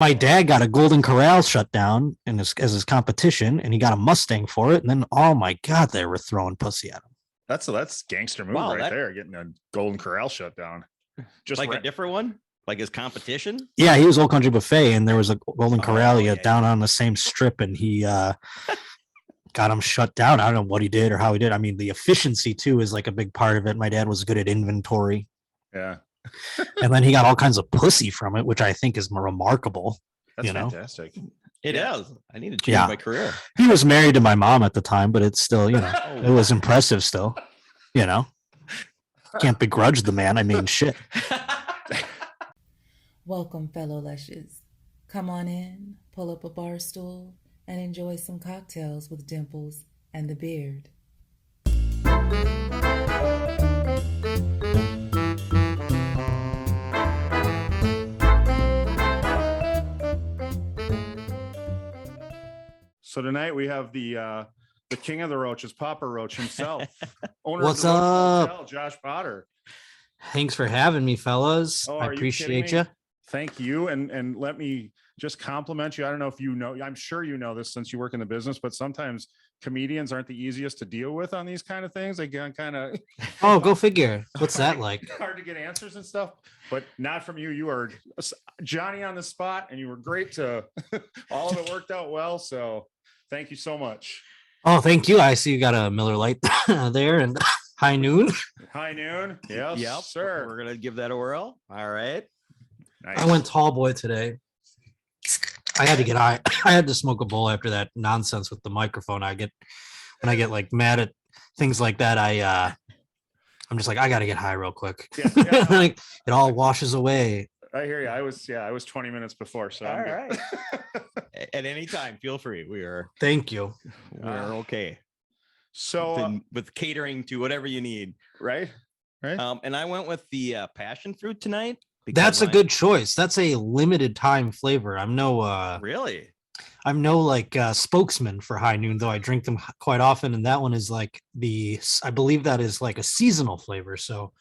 My dad got a Golden Corral shut down as his competition, and he got a Mustang for it. And then, oh my God, they were throwing pussy at him. That's gangster move there, getting a Golden Corral shut down. Just like a different one, like his competition. Yeah, he was Old Country Buffet, and there was a Golden Corral down on the same strip, and he got him shut down. I don't know what he did or how he did. I mean, the efficiency too is like a big part of it. My dad was good at inventory. Yeah. And then he got all kinds of pussy from it, which I think is remarkable. That's fantastic. It is. I need to change my career. He was married to my mom at the time, but it's still, it was impressive still, Can't begrudge the man. I mean, shit. Welcome, fellow lushes. Come on in, pull up a bar stool, and enjoy some cocktails with Dimples and The Beard. So tonight we have the king of the roaches, Papa Roach himself. Owner What's of the up? Hotel, Josh Potter. Thanks for having me, fellas. Oh, I appreciate you. Thank you. And let me just compliment you. I don't know if you know, I'm sure you know this since you work in the business, but sometimes comedians aren't the easiest to deal with on these kind of things. They get kind of oh, go figure. What's that like? Hard to get answers and stuff, but not from you. You are Johnny on the spot, and you were great to all of it worked out well. So thank you so much. Oh, thank you. I see you got a Miller Lite there and high noon. High noon. Yes, yep, sir. We're going to give that a whirl. All right. Nice. I went tall boy today. I had to get high. I had to smoke a bowl after that nonsense with the microphone. When I get like mad at things like that, I'm just like, I got to get high real quick. Yeah. Like it all washes away. I hear you. I was 20 minutes before. So all right. At any time, feel free. We are. Thank you. We're okay. So with catering to whatever you need. Right. And I went with the passion fruit tonight. That's a good choice. That's a limited time flavor. I'm no really. I'm no like spokesman for high noon, though I drink them quite often, and that one is like I believe that is like a seasonal flavor. So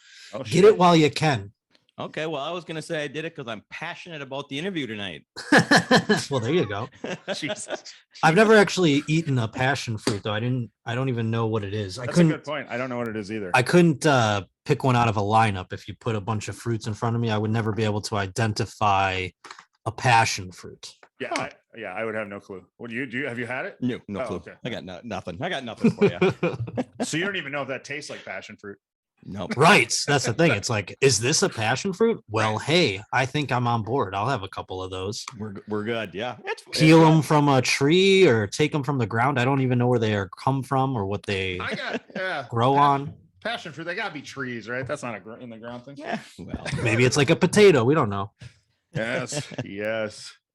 get it while you can. Okay, well, I was gonna say I did it because I'm passionate about the interview tonight. Well, there you go. Jesus. I've never actually eaten a passion fruit, though. I don't even know what it is. That's a good point. I don't know what it is either. I couldn't pick one out of a lineup. If you put a bunch of fruits in front of me, I would never be able to identify a passion fruit. Yeah, I would have no clue. What do you have you had it? No clue. Okay. I got nothing. I got nothing for you. So you don't even know if that tastes like passion fruit. No. Right. That's the thing. It's like, is this a passion fruit? Well, hey, I think I'm on board. I'll have a couple of those. We're good. Yeah. Peel them from a tree or take them from the ground. I don't even know where they come from or what they grow on. Passion fruit. They gotta be trees, right? That's not in the ground thing. Yeah. Well, maybe it's like a potato. We don't know. Yes.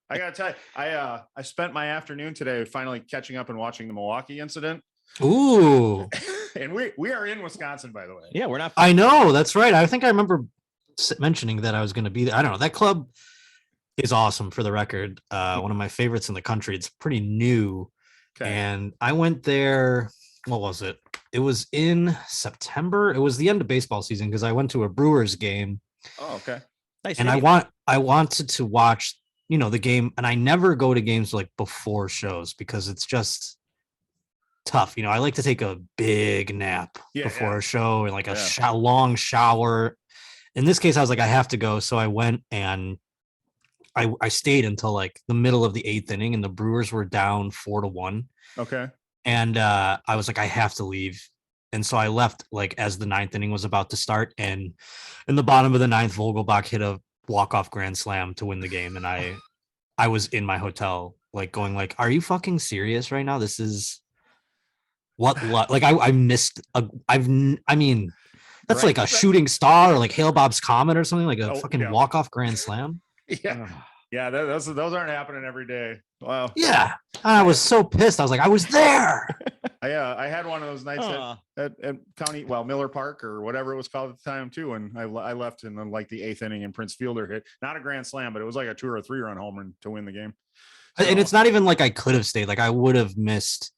I gotta tell you, I spent my afternoon today finally catching up and watching the Milwaukee incident. Ooh. And we are in Wisconsin, by the way. Yeah, we're not. I know. That's right. I think I remember mentioning that I was going to be there. I don't know. That club is awesome, for the record. One of my favorites in the country. It's pretty new. Okay. And I went there. What was it? It was in September. It was the end of baseball season because I went to a Brewers game. Oh, okay. Nice. And I wanted to watch, the game. And I never go to games like before shows because it's just tough. I like to take a big nap before a show and like a long shower. In this case, I was like, I have to go. So I went and I stayed until like the middle of the 8th inning and the Brewers were down 4-1. Okay. And I was like, I have to leave. And so I left like as the 9th inning was about to start. And in the bottom of the 9th, Vogelbach hit a walk-off grand slam to win the game. And I was in my hotel like going like, are you fucking serious right now? This is like I missed that's like a shooting star or like Hale Bob's Comet or something, like a fucking walk-off grand slam. Yeah, those aren't happening every day. Wow. Yeah, I was so pissed. I was like, I was there. I had one of those nights at County, Miller Park or whatever it was called at the time too, and I left in like the 8th inning and Prince Fielder hit, not a grand slam, but it was like a 2 or 3 run home run to win the game. So, and it's not even like I could have stayed. Like I would have missed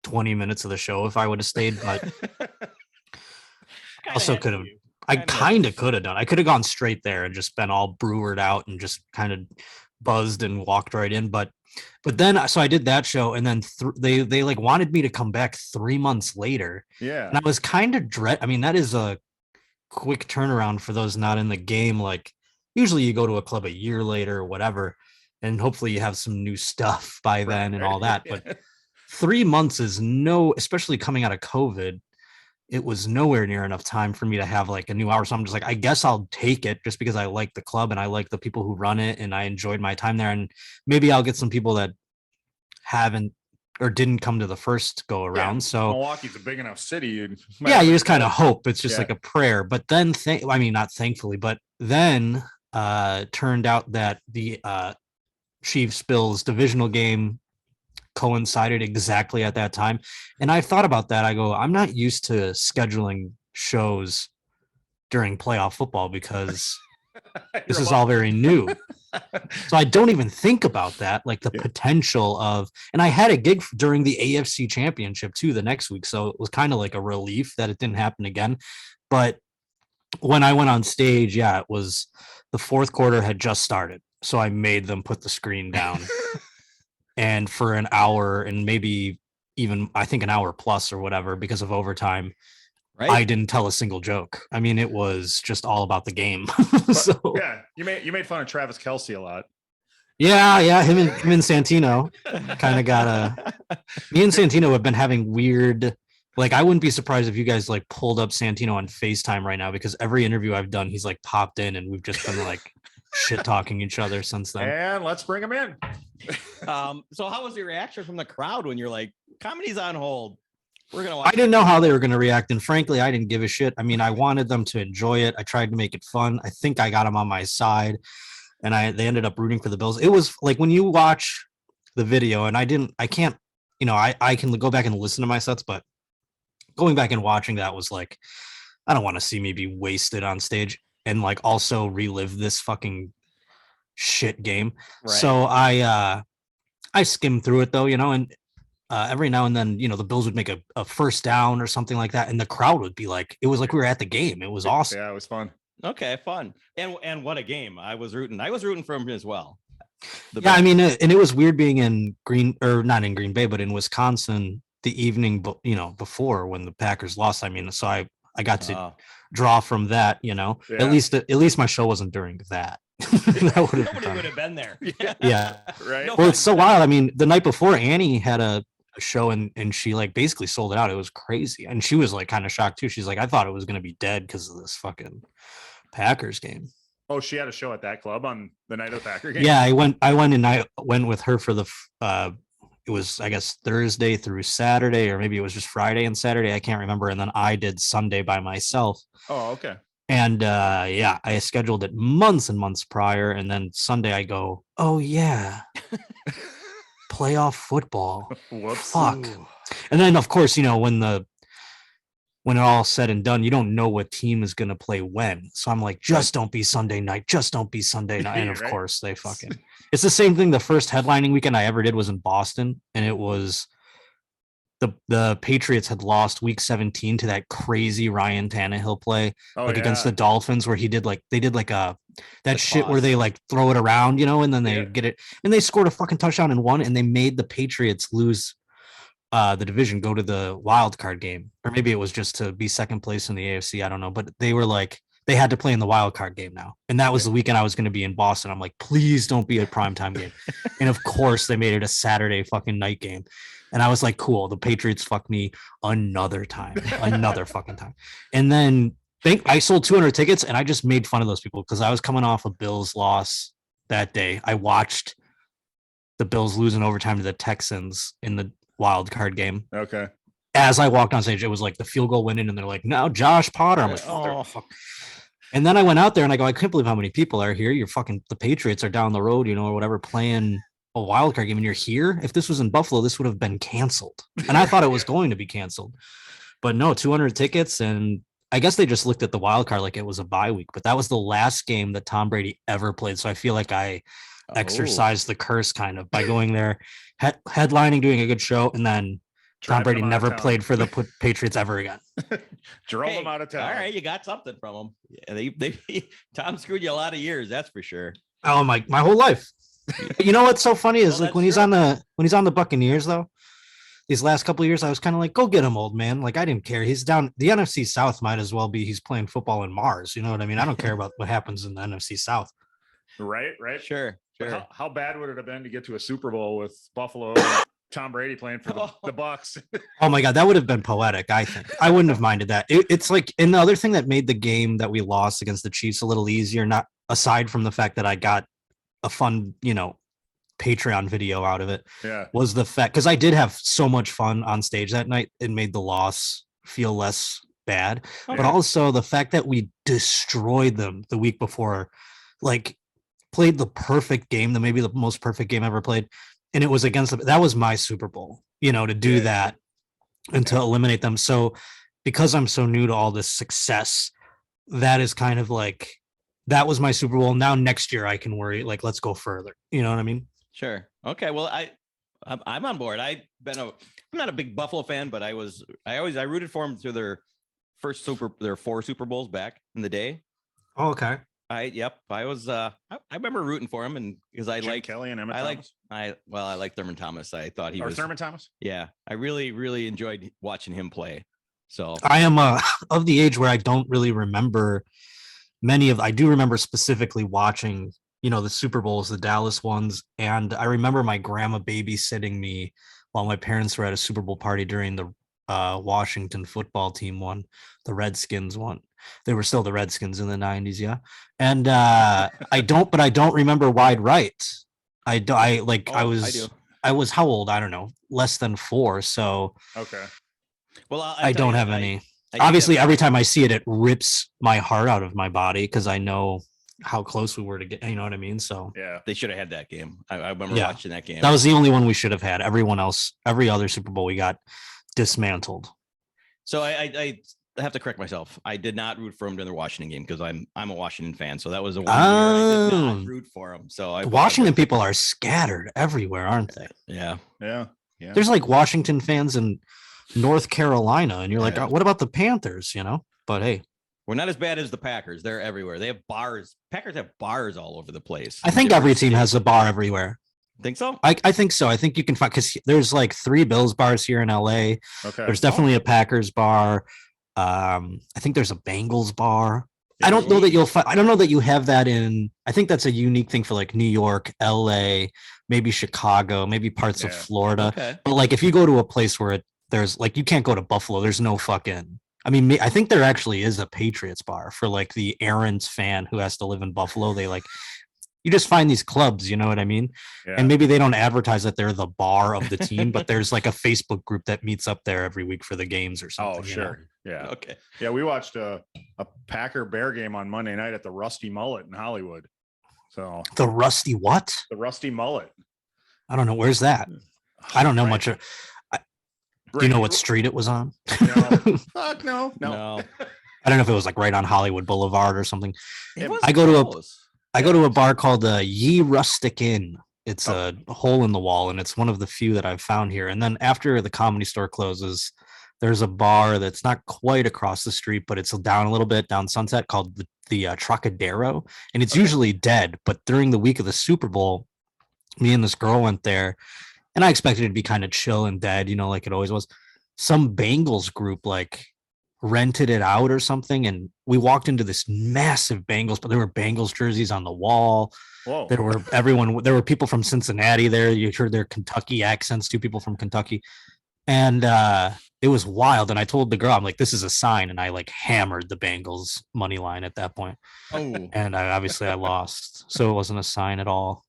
20 minutes of the show if I would have stayed, but also could have. I kind of could have done. I could have gone straight there and just been all brewered out and just kind of buzzed and walked right in. But then so I did that show, and then they like wanted me to come back 3 months later. Yeah. And I was kind of I mean, that is a quick turnaround for those not in the game. Like usually you go to a club a year later or whatever, and hopefully you have some new stuff by then and all that. But 3 months is especially coming out of COVID, it was nowhere near enough time for me to have like a new hour. So I'm just like, I guess I'll take it just because I like the club and I like the people who run it and I enjoyed my time there. And maybe I'll get some people that haven't or didn't come to the first go around. So Milwaukee's a big enough city. You just kind of hope. It's just like a prayer. But then I mean, not thankfully, but then turned out that the Chiefs Bills divisional game coincided exactly at that time. And I thought about that. I go, I'm not used to scheduling shows during playoff football because this is all very new. So I don't even think about that, like the potential of, and I had a gig during the AFC Championship too the next week. So it was kind of like a relief that it didn't happen again. But when I went on stage, it was the fourth quarter had just started. So I made them put the screen down. And for an hour and maybe even I think an hour plus or whatever because of overtime, I didn't tell a single joke. I mean, it was just all about the game. So you made fun of Travis Kelce a lot. Yeah, him and Santino kind of got me and Santino have been having weird. Like, I wouldn't be surprised if you guys like pulled up Santino on FaceTime right now because every interview I've done, he's like popped in and we've just been like shit talking each other since then. And let's bring him in. So how was the reaction from the crowd when you're like, comedy's on hold? We're gonna watch. I didn't know how they were going to react, and frankly, I didn't give a shit. I mean, I wanted them to enjoy it. I tried to make it fun. I think I got them on my side, and they ended up rooting for the Bills. It was like when you watch the video, and I can't, I can go back and listen to my sets, but going back and watching that was like, I don't want to see me be wasted on stage and like also relive this fucking shit game. Right. So I skimmed through it though, and every now and then, the Bills would make a first down or something like that. And the crowd would be like, it was like we were at the game. It was awesome. Yeah, it was fun. Okay, fun. And what a game. I was rooting for him as well. I mean, and it was weird being in not in Green Bay, but in Wisconsin the evening, before when the Packers lost. I mean, so I got to draw from that, at least my show wasn't during that. Nobody would have been there. Yeah. Right. Well, it's so wild. I mean, the night before Annie had a show and she like basically sold it out. It was crazy. And she was like kind of shocked too. She's like, I thought it was going to be dead because of this fucking Packers game. Oh, she had a show at that club on the night of the Packer game. Yeah, I went and I went with her for the it was, I guess, Thursday through Saturday, or maybe it was just Friday and Saturday. I can't remember. And then I did Sunday by myself. Oh, okay. And I scheduled it months and months prior. And then Sunday I go, oh yeah, playoff football. Whoops. Fuck. And then of course, when it all said and done, you don't know what team is going to play when. So I'm like, just don't be Sunday night. Just don't be Sunday night. And of course they fucking, it's the same thing. The first headlining weekend I ever did was in Boston. And it was the Patriots had lost week 17 to that crazy Ryan Tannehill play against the Dolphins, where they did that shit where they like throw it around, and then they get it and they scored a fucking touchdown and won. And they made the Patriots lose the division, go to the wild card game, or maybe it was just to be second place in the AFC. I don't know, but they were like, they had to play in the wild card game now. And that was the weekend I was going to be in Boston. I'm like, please don't be a primetime game. And of course they made it a Saturday fucking night game. And I was like, cool, the Patriots fucked me another fucking time. And then I sold 200 tickets and I just made fun of those people because I was coming off a Bills loss that day. I watched the Bills lose in overtime to the Texans in the wild card game. Okay. As I walked on stage, it was like the field goal went in and they're like, now Josh Potter. I'm like, oh, fuck. And then I went out there and I go, I can't believe how many people are here. The Patriots are down the road, or whatever, playing a wild card game, and you're here. If this was in Buffalo, this would have been canceled. And I thought it was going to be canceled, but no, 200 tickets. And I guess they just looked at the wild card like it was a bye week, but that was the last game that Tom Brady ever played. So I feel like I exercised the curse kind of by going there, headlining, doing a good show. And then Tom Brady never played for the Patriots ever again. Drove him out of town. All right, you got something from him. Yeah, Tom screwed you a lot of years, that's for sure. Oh, my whole life. You know what's so funny is Well, like when he's on the Buccaneers though, these last couple of years, I was kind of like, go get him, old man. Like I didn't care. He's down. The NFC South might as well be he's playing football in Mars. You know what I mean? I don't care about what happens in the NFC South. Right. Sure. How bad would it have been to get to a Super Bowl with Buffalo and Tom Brady playing for the Bucks? Oh my God, that would have been poetic. I think I wouldn't have minded that. It's like, and the other thing that made the game that we lost against the Chiefs a little easier, not aside from the fact that I got a fun, Patreon video out of it, was the fact because I did have so much fun on stage that night. It made the loss feel less bad, but also the fact that we destroyed them the week before, like played the perfect game, maybe the most perfect game ever played, and it was against them. That was my Super Bowl, to do that and to eliminate them. So because I'm so new to all this success, that is kind of like that was my Super Bowl. Now next year I can worry, like, let's go further. You know what I mean? Sure. Okay. Well, I'm on board. I'm not a big Buffalo fan, but I rooted for them through their their 4 Super Bowls back in the day. Oh, okay. I remember rooting for him, and because I like Kelly and Emmett Thomas. I like Thurman Thomas. I thought he was Thurman Thomas. Yeah. I really, really enjoyed watching him play. So I am of the age where I don't really remember I do remember specifically watching, the Super Bowls, the Dallas ones. And I remember my grandma babysitting me while my parents were at a Super Bowl party during the Washington football team one, the Redskins one. They were still the Redskins in the 90s. Yeah. And I don't remember wide right. I was how old? I don't know, less than 4. So, okay. Well, I don't have any. Obviously, every time I see it, it rips my heart out of my body because I know how close we were to get. You know what I mean? So yeah, they should have had that game. I remember watching that game. That was the only one we should have had. Everyone else, every other Super Bowl, we got dismantled. So I have to correct myself. I did not root for him during the Washington game because I'm a Washington fan. So that was the one year I did not root for him. So Washington people are scattered everywhere, aren't they? Yeah. There's like Washington fans in North Carolina, and you're like, what about the Panthers? But hey, we're not as bad as the Packers. They're everywhere. They have bars. Packers have bars all over the place. I think every team has a bar everywhere. Think so? I think so. I think you can find, because there's like 3 Bills bars here in LA. Okay. There's definitely a Packers bar. I think there's a Bengals bar. I don't know that you'll find. I don't know that you have that in. I think that's a unique thing for like New York, LA, maybe Chicago, maybe parts of Florida. Okay. But like if you go to a place where there's like, you can't go to Buffalo. There's no fucking. I mean, I think there actually is a Patriots bar for like the errant fan who has to live in Buffalo. They like, you just find these clubs, you know what I mean? Yeah. And maybe they don't advertise that they're the bar of the team, but there's like a Facebook group that meets up there every week for the games or something. Oh, sure. Yeah. Okay. Yeah. We watched a Packer Bear game on Monday night at the Rusty Mullet in Hollywood. So the Rusty what? The Rusty Mullet. I don't know. Where's that? I don't know much. Do you know what street it was on? No. Fuck no. I don't know if it was like right on Hollywood Boulevard or something. I go to a bar called Ye Rustic Inn. It's a hole in the wall, and it's one of the few that I've found here. And then after the Comedy Store closes, there's a bar that's not quite across the street, but it's down a little bit down Sunset called the Trocadero, and it's usually dead. But during the week of the Super Bowl, me and this girl went there. And I expected it to be kind of chill and dead, like it always was. Some Bengals group like rented it out or something. And we walked into this massive Bengals, but there were Bengals jerseys on the wall. Whoa. There were people from Cincinnati there. You heard their Kentucky accents, 2 people from Kentucky. And it was wild. And I told the girl, I'm like, this is a sign. And I like hammered the Bengals money line at that point. Oh. And I lost. So it wasn't a sign at all.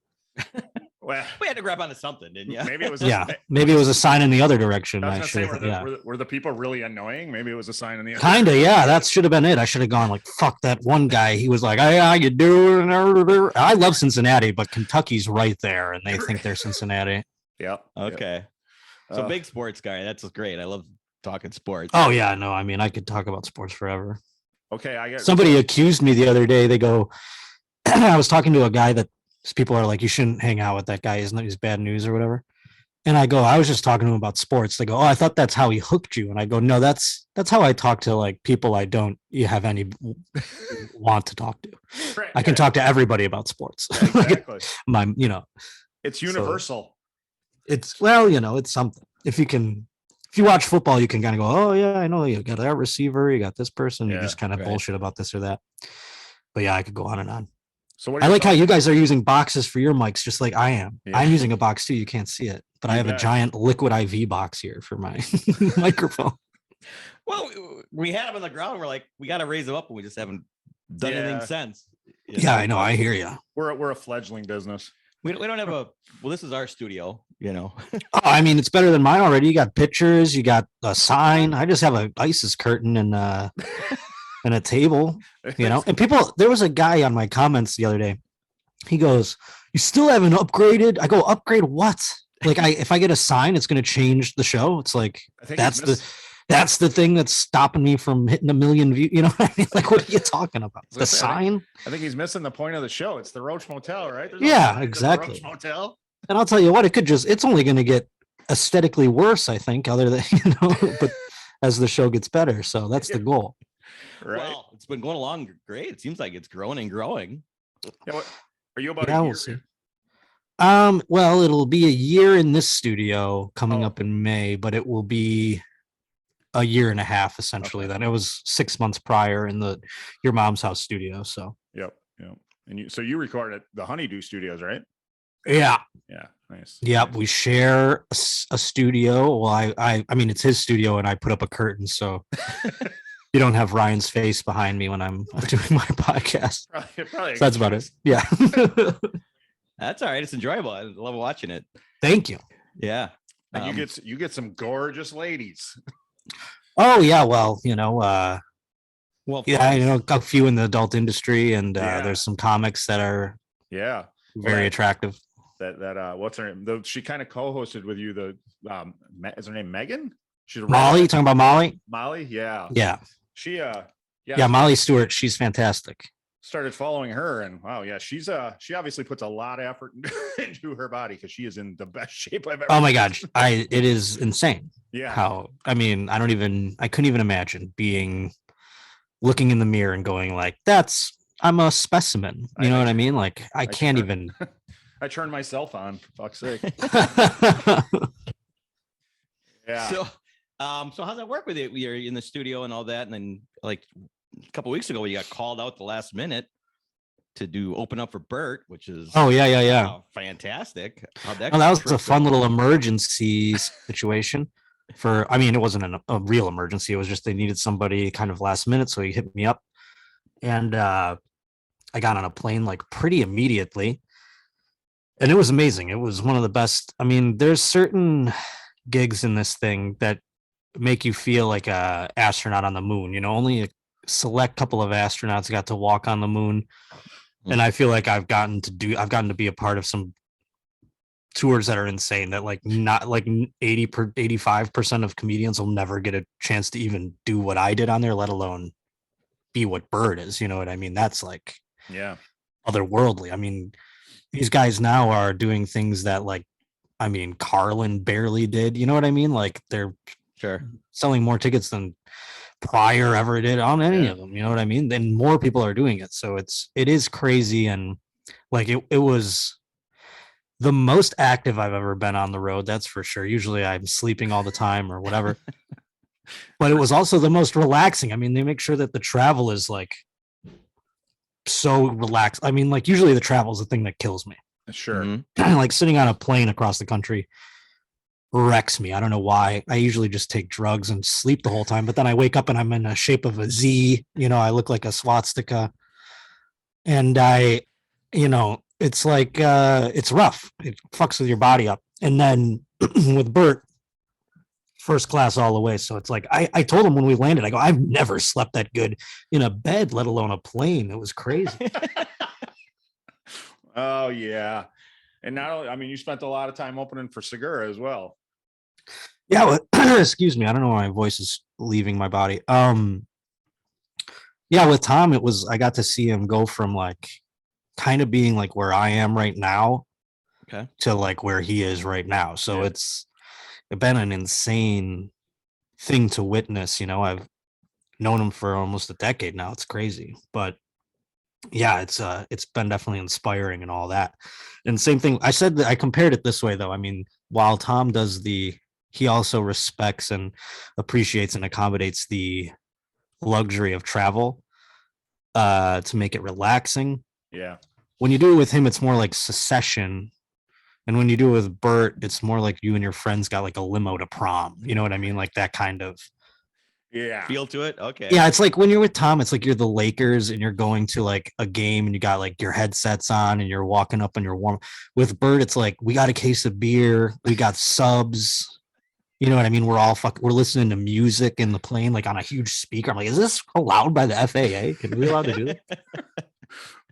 Well, we had to grab onto something, didn't you? Maybe it was. Maybe it was a sign in the other direction. Were the people really annoying? Maybe it was a sign in the other. Kinda, yeah. That should have been it. I should have gone like, fuck that one guy. He was like, "Hey, how you doing?" I love Cincinnati, but Kentucky's right there, and they think they're Cincinnati. Yep. Okay. So big sports guy. That's great. I love talking sports. Oh yeah, no. I mean, I could talk about sports forever. Okay, somebody accused me the other day. They go, I was talking to a guy that people are like, you shouldn't hang out with that guy. He's bad news or whatever. And I go, I was just talking to him about sports. They go, oh, I thought that's how he hooked you. And I go, no, that's how I talk to like people I don't have any want to talk to. Right, I can talk to everybody about sports. Yeah, exactly. It's universal. It's it's something. If you watch football, you can kind of go, oh yeah, I know you got that receiver, you got this person, you just kind of bullshit about this or that. But yeah, I could go on and on. So I like how you guys are using boxes for your mics, just like I am. Yeah. I'm using a box too. You can't see it, but I have a giant liquid IV box here for my microphone. Well, we had them on the ground. We're like, we got to raise them up, and we just haven't done anything since. Yeah, I know. I hear you. We're a fledgling business. We don't have this is our studio, Oh, I mean, it's better than mine already. You got pictures, you got a sign. I just have a ISIS curtain and a table, and there was a guy on my comments the other day. He goes, you still haven't upgraded? I go, upgrade what? Like if I get a sign, it's going to change the show. It's like, that's the thing that's stopping me from hitting 1 million views. You know what I mean? Like, what are you talking about? The sign? I think he's missing the point of the show. It's the Roach Motel, right? Exactly. Roach Motel. And I'll tell you what, it's only going to get aesthetically worse, I think, other than, but as the show gets better. So that's the goal. Right. Well, it's been going along great. It seems like it's growing and growing. Yeah, are you about a year? We'll see. Well, it'll be a year in this studio coming up in May, but it will be a year and a half essentially. Then it was 6 months prior in your mom's house studio. So yep. And you record at the Honeydew Studios, right? Yeah. Nice. Yep, we share a studio. Well, I mean it's his studio and I put up a curtain, so you don't have Ryan's face behind me when I'm doing my podcast. Probably so that's about it. Yeah. That's all right. It's enjoyable. I love watching it. Thank you. Yeah. And you get some gorgeous ladies. Oh yeah, well, I know a few in the adult industry, and there's some comics that are very attractive. That what's her name? She kind of co-hosted with you. Is her name Megan? She's Molly. You talking about Molly? Molly, yeah. She Molly Stewart. She's fantastic. Started following her, and wow, yeah, she obviously puts a lot of effort into her body because she is in the best shape I've ever. Oh my god, it is insane. Yeah. I couldn't even imagine looking in the mirror and going like, I'm a specimen. You know what I mean? Like I can't even. I turned myself on, for fuck's sake. Yeah. So how's that work with it? You're in the studio and all that, and then like a couple weeks ago, you got called out the last minute to open up for Bert, which is fantastic. That was a fun little emergency situation. It wasn't a real emergency. It was just they needed somebody kind of last minute, so he hit me up, and I got on a plane like pretty immediately, and it was amazing. It was one of the best. I mean, there's certain gigs in this thing that make you feel like a astronaut on the moon. Only a select couple of astronauts got to walk on the moon, and I feel like I've gotten to be a part of some tours that are insane, that like not like 85% of comedians will never get a chance to even do what I did on there, let alone be what Bird is. You know what I mean? That's like otherworldly. I mean, these guys now are doing things that Carlin barely did. You know what I mean? Like they're selling more tickets than Pryor ever did on any of them. You know what I mean? Then more people are doing it. So it is crazy. And like it was the most active I've ever been on the road. That's for sure. Usually I'm sleeping all the time or whatever, but it was also the most relaxing. I mean, they make sure that the travel is like so relaxed. I mean, like usually the travel is the thing that kills me. Sure. Mm-hmm. Like sitting on a plane across the country wrecks me. I don't know why. I usually just take drugs and sleep the whole time, but then I wake up and I'm in the shape of a Z. I look like a swastika, and it's like it's rough. It fucks with your body up. And then with Bert, first class all the way. So it's like I told him when we landed, I go, I've never slept that good in a bed, let alone a plane. It was crazy. Oh yeah. And not only, you spent a lot of time opening for Segura as well. Yeah, well, excuse me. I don't know why my voice is leaving my body. Yeah, with Tom, I got to see him go from like kind of being like where I am right now to like where he is right now. So it's been an insane thing to witness. You know, I've known him for almost a decade now. It's crazy, but yeah, it's been definitely inspiring and all that. And same thing, I said that I compared it this way though. I mean, while Tom does he also respects and appreciates and accommodates the luxury of travel to make it relaxing. Yeah. When you do it with him, it's more like secession. And when you do it with Bert, it's more like you and your friends got like a limo to prom. You know what I mean? Like that kind of feel to it. Okay. Yeah, it's like when you're with Tom, it's like you're the Lakers and you're going to like a game and you got like your headsets on and you're walking up and you're warm. With Bert, it's like we got a case of beer, we got subs. You know what I mean? We're listening to music in the plane, like on a huge speaker. I'm like, is this allowed by the FAA? Can we allowed to do that?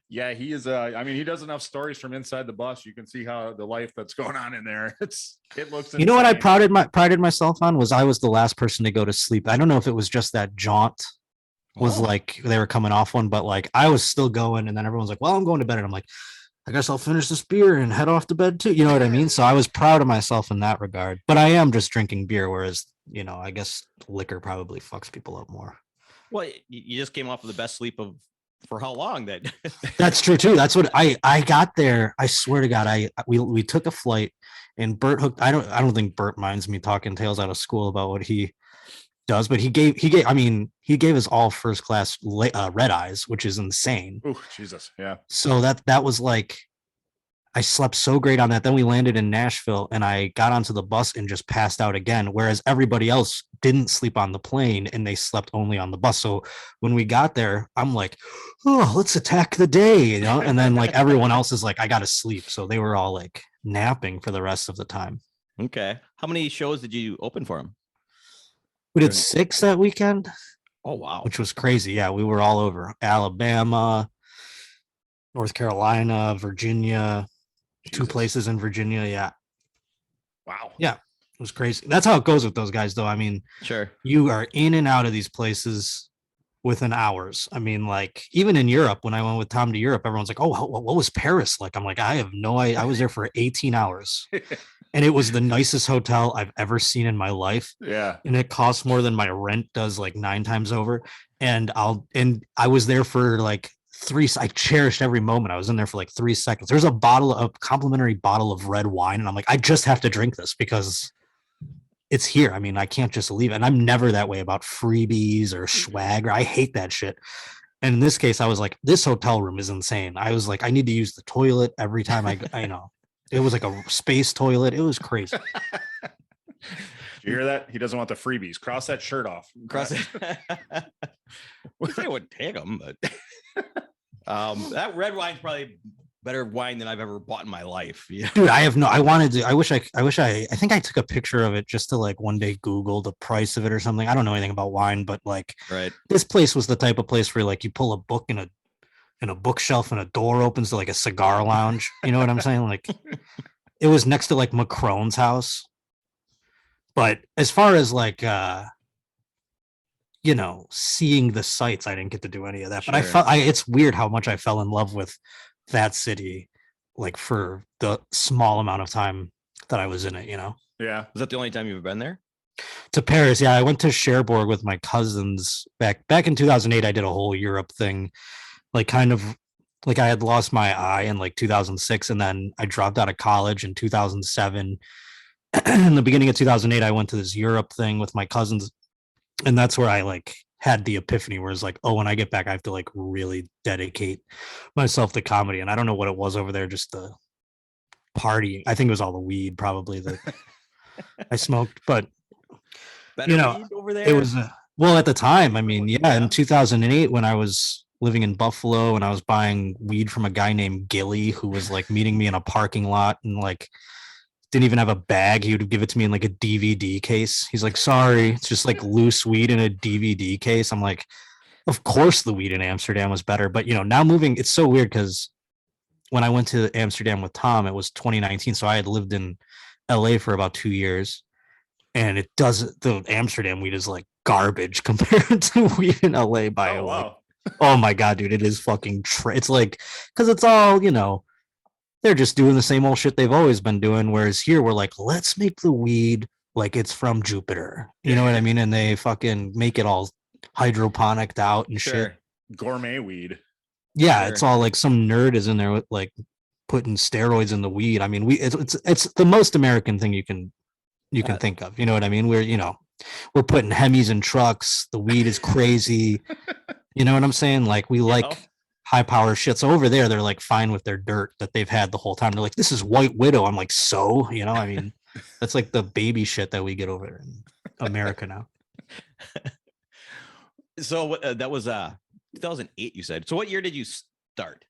Yeah, he is. I mean, he does enough stories from inside the bus. You can see how the life that's going on in there. It looks. Insane. You know what I prided myself on was I was the last person to go to sleep. I don't know if it was just that jaunt was like they were coming off one, but like I was still going, and then everyone's like, "Well, I'm going to bed," and I'm like, "I guess I'll finish this beer and head off to bed too." You know what I mean? So I was proud of myself in that regard. But I am just drinking beer, whereas you know, I guess liquor probably fucks people up more. Well, you just came off of the best sleep of. For how long that That's true too. That's what I got there. I swear to God, we took a flight and Bert hooked. I don't think Bert minds me talking tales out of school about what he does, but he gave us all first class red eyes, which is insane. Oh, Jesus. Yeah. So that was like I slept so great on that. Then we landed in Nashville and I got onto the bus and just passed out again. Whereas everybody else didn't sleep on the plane and they slept only on the bus. So when we got there, I'm like, oh, let's attack the day, you know? And then like everyone else is like, I got to sleep. So they were all like napping for the rest of the time. Okay. How many shows did you open for him? We did 6 that weekend. Oh, wow. Which was crazy. Yeah. We were all over Alabama, North Carolina, Virginia. Jesus. 2 places in Virginia. Yeah. Wow. Yeah. It was crazy. That's how it goes with those guys, though. I mean, sure. You are in and out of these places within hours. I mean, like, even in Europe, when I went with Tom to Europe, everyone's like, oh, what was Paris like? I'm like, I have no idea. I was there for 18 hours. And it was the nicest hotel I've ever seen in my life. Yeah. And it costs more than my rent does like 9 times over. And I was there for like I cherished every moment. I was in there for like 3 seconds. There's a complimentary bottle of red wine. And I'm like, I just have to drink this because it's here. I mean, I can't just leave it. And I'm never that way about freebies or swag. I hate that shit. And in this case, I was like, this hotel room is insane. I was like, I need to use the toilet every time I know. It was like a space toilet. It was crazy. Did you hear that? He doesn't want the freebies. Cross that shirt off. Cross it. Well, I would take them, but that red wine's probably better wine than I've ever bought in my life. Yeah. Dude, I think I took a picture of it just to like one day Google the price of it or something. I don't know anything about wine, but like this place was the type of place where like you pull a book in a bookshelf and a door opens to like a cigar lounge. You know what I'm saying? Like it was next to like Macron's house. But as far as like you know, seeing the sights, I didn't get to do any of that. Sure. But it's weird how much I fell in love with that city, like for the small amount of time that I was in it, you know? Yeah. Was that the only time you've been there? To Paris, yeah. I went to Cherbourg with my cousins back in 2008. I did a whole Europe thing, like kind of like I had lost my eye in like 2006, and then I dropped out of college in 2007. In the beginning of 2008, I went to this Europe thing with my cousins, and that's where I like had the epiphany where it's like, oh, when I get back, I have to like really dedicate myself to comedy. And I don't know what it was over there, just the party. I think it was all the weed probably that I smoked, but better you know, over there? It was well at the time. I mean, yeah, in 2008 when I was living in Buffalo and I was buying weed from a guy named Gilly who was like meeting me in a parking lot and like didn't even have a bag. He would give it to me in like a DVD case. He's like, sorry, it's just like loose weed in a DVD case. I'm like, of course the weed in Amsterdam was better. But, you know, now moving, it's so weird because when I went to Amsterdam with Tom, it was 2019. So I had lived in LA for about 2 years. And the Amsterdam weed is like garbage compared to weed in LA by wow. Oh my God, dude, it is fucking, it's like, because it's all, you know, they're just doing the same old shit they've always been doing. Whereas here we're like, let's make the weed like it's from Jupiter. You know what I mean? And they fucking make it all hydroponicked out and shit. Gourmet weed. Yeah, it's all like some nerd is in there with like putting steroids in the weed. I mean, it's the most American thing you can think of. You know what I mean? We're putting Hemis in trucks. The weed is crazy. You know what I'm saying? Like we like high power shit. So over there, they're like fine with their dirt that they've had the whole time. They're like, this is White Widow. I'm like, so, you know, I mean, that's like the baby shit that we get over there in America now. So that was 2008, you said. So what year did you start?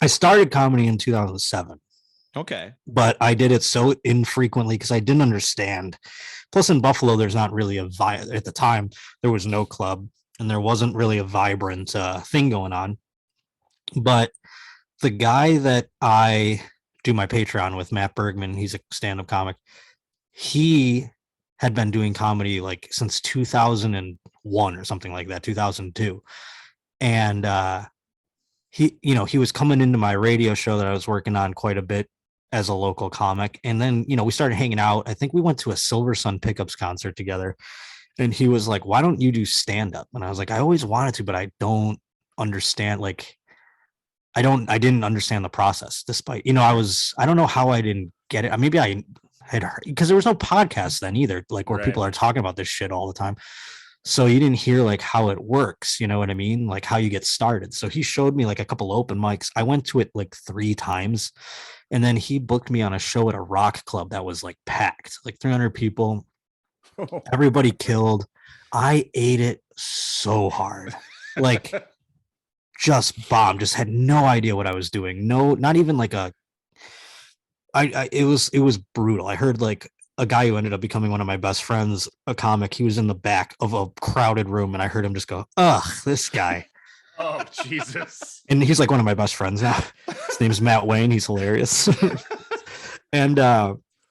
I started comedy in 2007. Okay. But I did it so infrequently because I didn't understand. Plus in Buffalo, there's not really at the time, there was no club and there wasn't really a vibrant thing going on. But the guy that I do my Patreon with, Matt Bergman, he's a stand-up comic. He had been doing comedy like since 2001 or something like that, 2002. And he was coming into my radio show that I was working on quite a bit as a local comic. And then, we started hanging out. I think we went to a Silver Sun Pickups concert together. And he was like, why don't you do stand-up? And I was like, I always wanted to, but I don't understand. Like, I didn't understand the process despite, I don't know how I didn't get it. Maybe I had heard, because there was no podcast then either, like where people are talking about this shit all the time. So you didn't hear like how it works, you know what I mean? Like how you get started. So he showed me like a couple open mics. I went to it like 3 times. And then he booked me on a show at a rock club that was like packed, like 300 people. Everybody killed. I ate it so hard. Like just bombed, just had no idea what I was doing. No, not even like it was brutal. I heard like a guy who ended up becoming one of my best friends, a comic. He was in the back of a crowded room and I heard him just go, ugh, this guy. Oh, Jesus. And he's like one of my best friends now. His name's Matt Wayne. He's hilarious. And,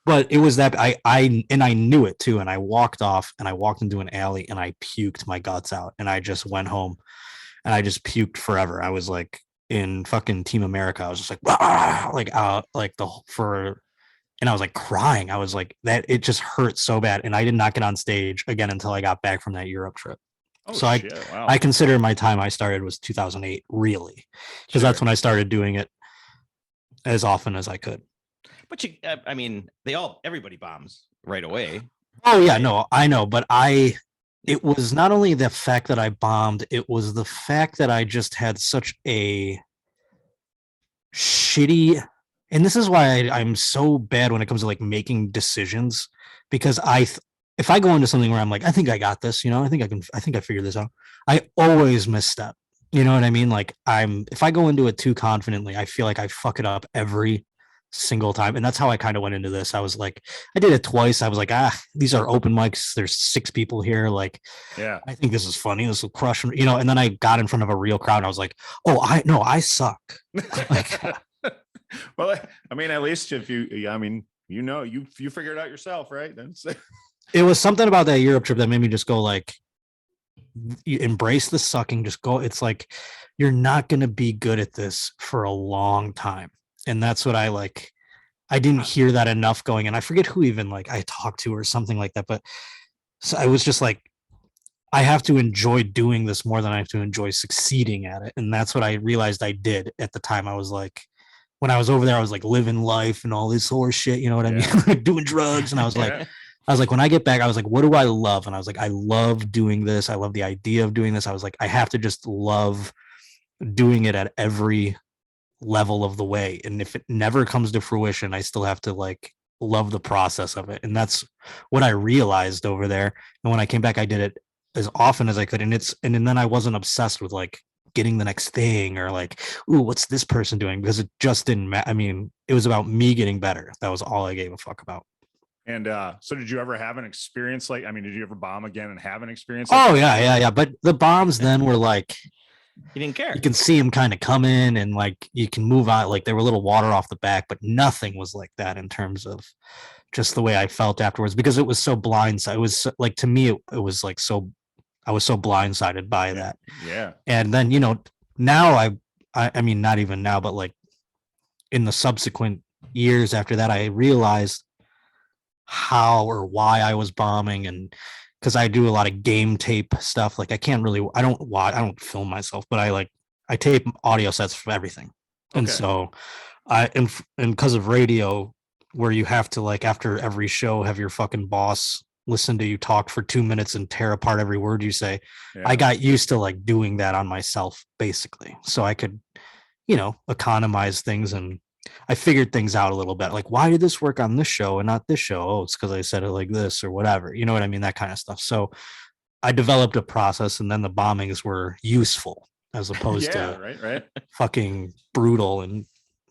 but it was that I knew it too. And I walked off and I walked into an alley and I puked my guts out and I just went home and I just puked forever. I was like in fucking Team America. I was just like, and I was like crying. I was like that. It just hurt so bad. And I did not get on stage again until I got back from that Europe trip. Oh, so wow. I consider my time I started was 2008, really, because that's when I started doing it as often as I could. But everybody bombs right away. Oh yeah, no, I know. But it was not only the fact that I bombed, it was the fact that I just had such a shitty, and this is why I'm so bad when it comes to like making decisions, because if I go into something where I'm like, I think I got this, I think I figured this out, I always misstep. You know what I mean? Like if I go into it too confidently, I feel like I fuck it up every single time. And that's how I kind of went into this. I was like, I did it twice. I was like, these are open mics. There's 6 people here. Like, yeah, I think this is funny. This will crush, and then I got in front of a real crowd and I was like, oh, I suck. Like, well, I mean, at least if you figured it out yourself, right? It was something about that Europe trip that made me just go like, you embrace the sucking, just go. It's like, you're not going to be good at this for a long time. And that's what I didn't hear that enough going. And I forget who even like I talked to or something like that. But so I was just like, I have to enjoy doing this more than I have to enjoy succeeding at it. And that's what I realized I did at the time. I was like, when I was over there, I was like living life and all this horse shit. You know what I mean? Like doing drugs. And I was like, when I get back, I was like, what do I love? And I was like, I love doing this. I love the idea of doing this. I was like, I have to just love doing it at every level of the way. And if it never comes to fruition, I still have to like love the process of it. And that's what I realized over there. And when I came back, I did it as often as I could. And then I wasn't obsessed with like getting the next thing or like, ooh, what's this person doing? Because it just didn't matter. I mean, it was about me getting better. That was all I gave a fuck about. And so did you ever have an experience did you ever bomb again and have an experience? Yeah. But the bombs then were like, you didn't care. You can see them kind of come in and like you can move out. Like there were a little water off the back, but nothing was like that in terms of just the way I felt afterwards, because it was so blindsided. It was like, to me, it was like I was so blindsided by that. Yeah. And then, now I mean, not even now, but like in the subsequent years after that, I realized how or why I was bombing, and because I do a lot of game tape stuff. Like I don't film myself, but I tape audio sets for everything. And so and because of radio, where you have to like after every show have your fucking boss listen to you talk for 2 minutes and tear apart every word you say. Yeah. I got used to like doing that on myself basically, so I could, economize things, and I figured things out a little bit. Like, why did this work on this show and not this show? Oh, it's because I said it like this or whatever. You know what I mean? That kind of stuff. So I developed a process, and then the bombings were useful as opposed to right. fucking brutal and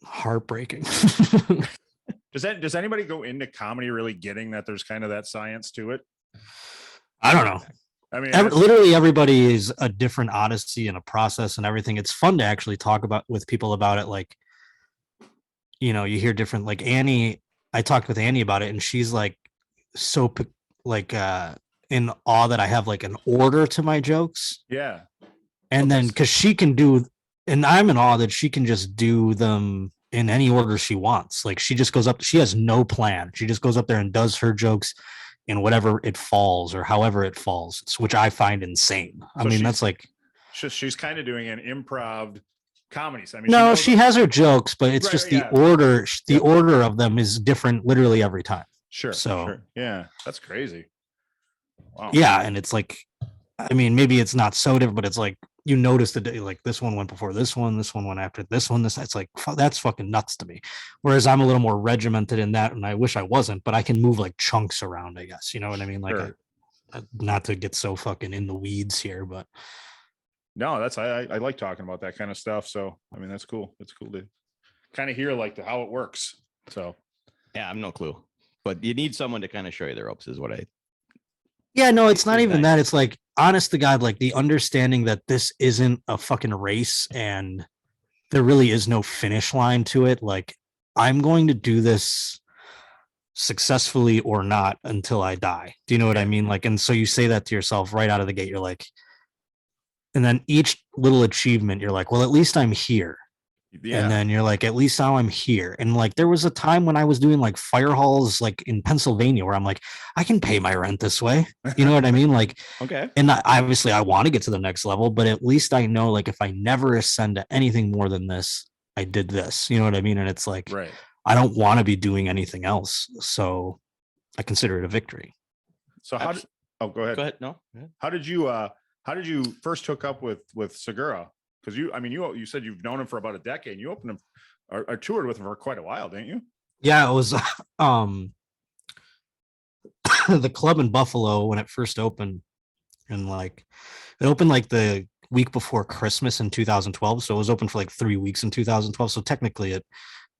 heartbreaking. Does anybody go into comedy really getting that there's kind of that science to it? I don't know. I mean, literally everybody is a different odyssey and a process and everything. It's fun to actually talk with people about it. Like, you hear different, like Annie, I talked with Annie about it, and she's like, so like, in awe that I have like an order to my jokes. Yeah. And then, cause she can do, and I'm in awe that she can just do them in any order she wants. Like she just goes up, she has no plan. She just goes up there and does her jokes in whatever it falls or however it falls, which I find insane. I mean, that's like, she's kind of doing an improv comedy. I mean, no, she has her jokes, but it's just the order. The order of them is different literally every time. Sure. Yeah, that's crazy. Wow. Yeah, and it's like, I mean, maybe it's not so different, but it's like you notice the day, like this one went before this one went after this one. It's like that's fucking nuts to me. Whereas I'm a little more regimented in that, and I wish I wasn't, but I can move like chunks around. I guess you know what I mean. Like, not to get so fucking in the weeds here, but no, that's I like talking about that kind of stuff. So I mean, that's cool. It's cool to kind of hear like how it works. So yeah, I'm no clue, but you need someone to kind of show you the ropes, is what I. Yeah, no, it's not even that. It's like, honest to God, like the understanding that this isn't a fucking race and there really is no finish line to it. Like, I'm going to do this successfully or not until I die. Do you know what I mean? Like, and so you say that to yourself right out of the gate. You're like, and then each little achievement, you're like, well, at least I'm here. Yeah. And then you're like, at least now I'm here. And like, there was a time when I was doing like fire halls, like in Pennsylvania, where I'm like, I can pay my rent this way. You know what I mean? Like, okay. And obviously I want to get to the next level, but at least I know, like, if I never ascend to anything more than this, I did this, you know what I mean? And it's like, right. I don't want to be doing anything else. So I consider it a victory. So how did, go ahead. Go ahead. No. How did you first hook up with Segura? Because you said you've known him for about a decade. And you opened him or toured with him for quite a while, didn't you? Yeah, it was the club in Buffalo when it first opened, and like it opened like the week before Christmas in 2012. So it was open for like 3 weeks in 2012. So technically it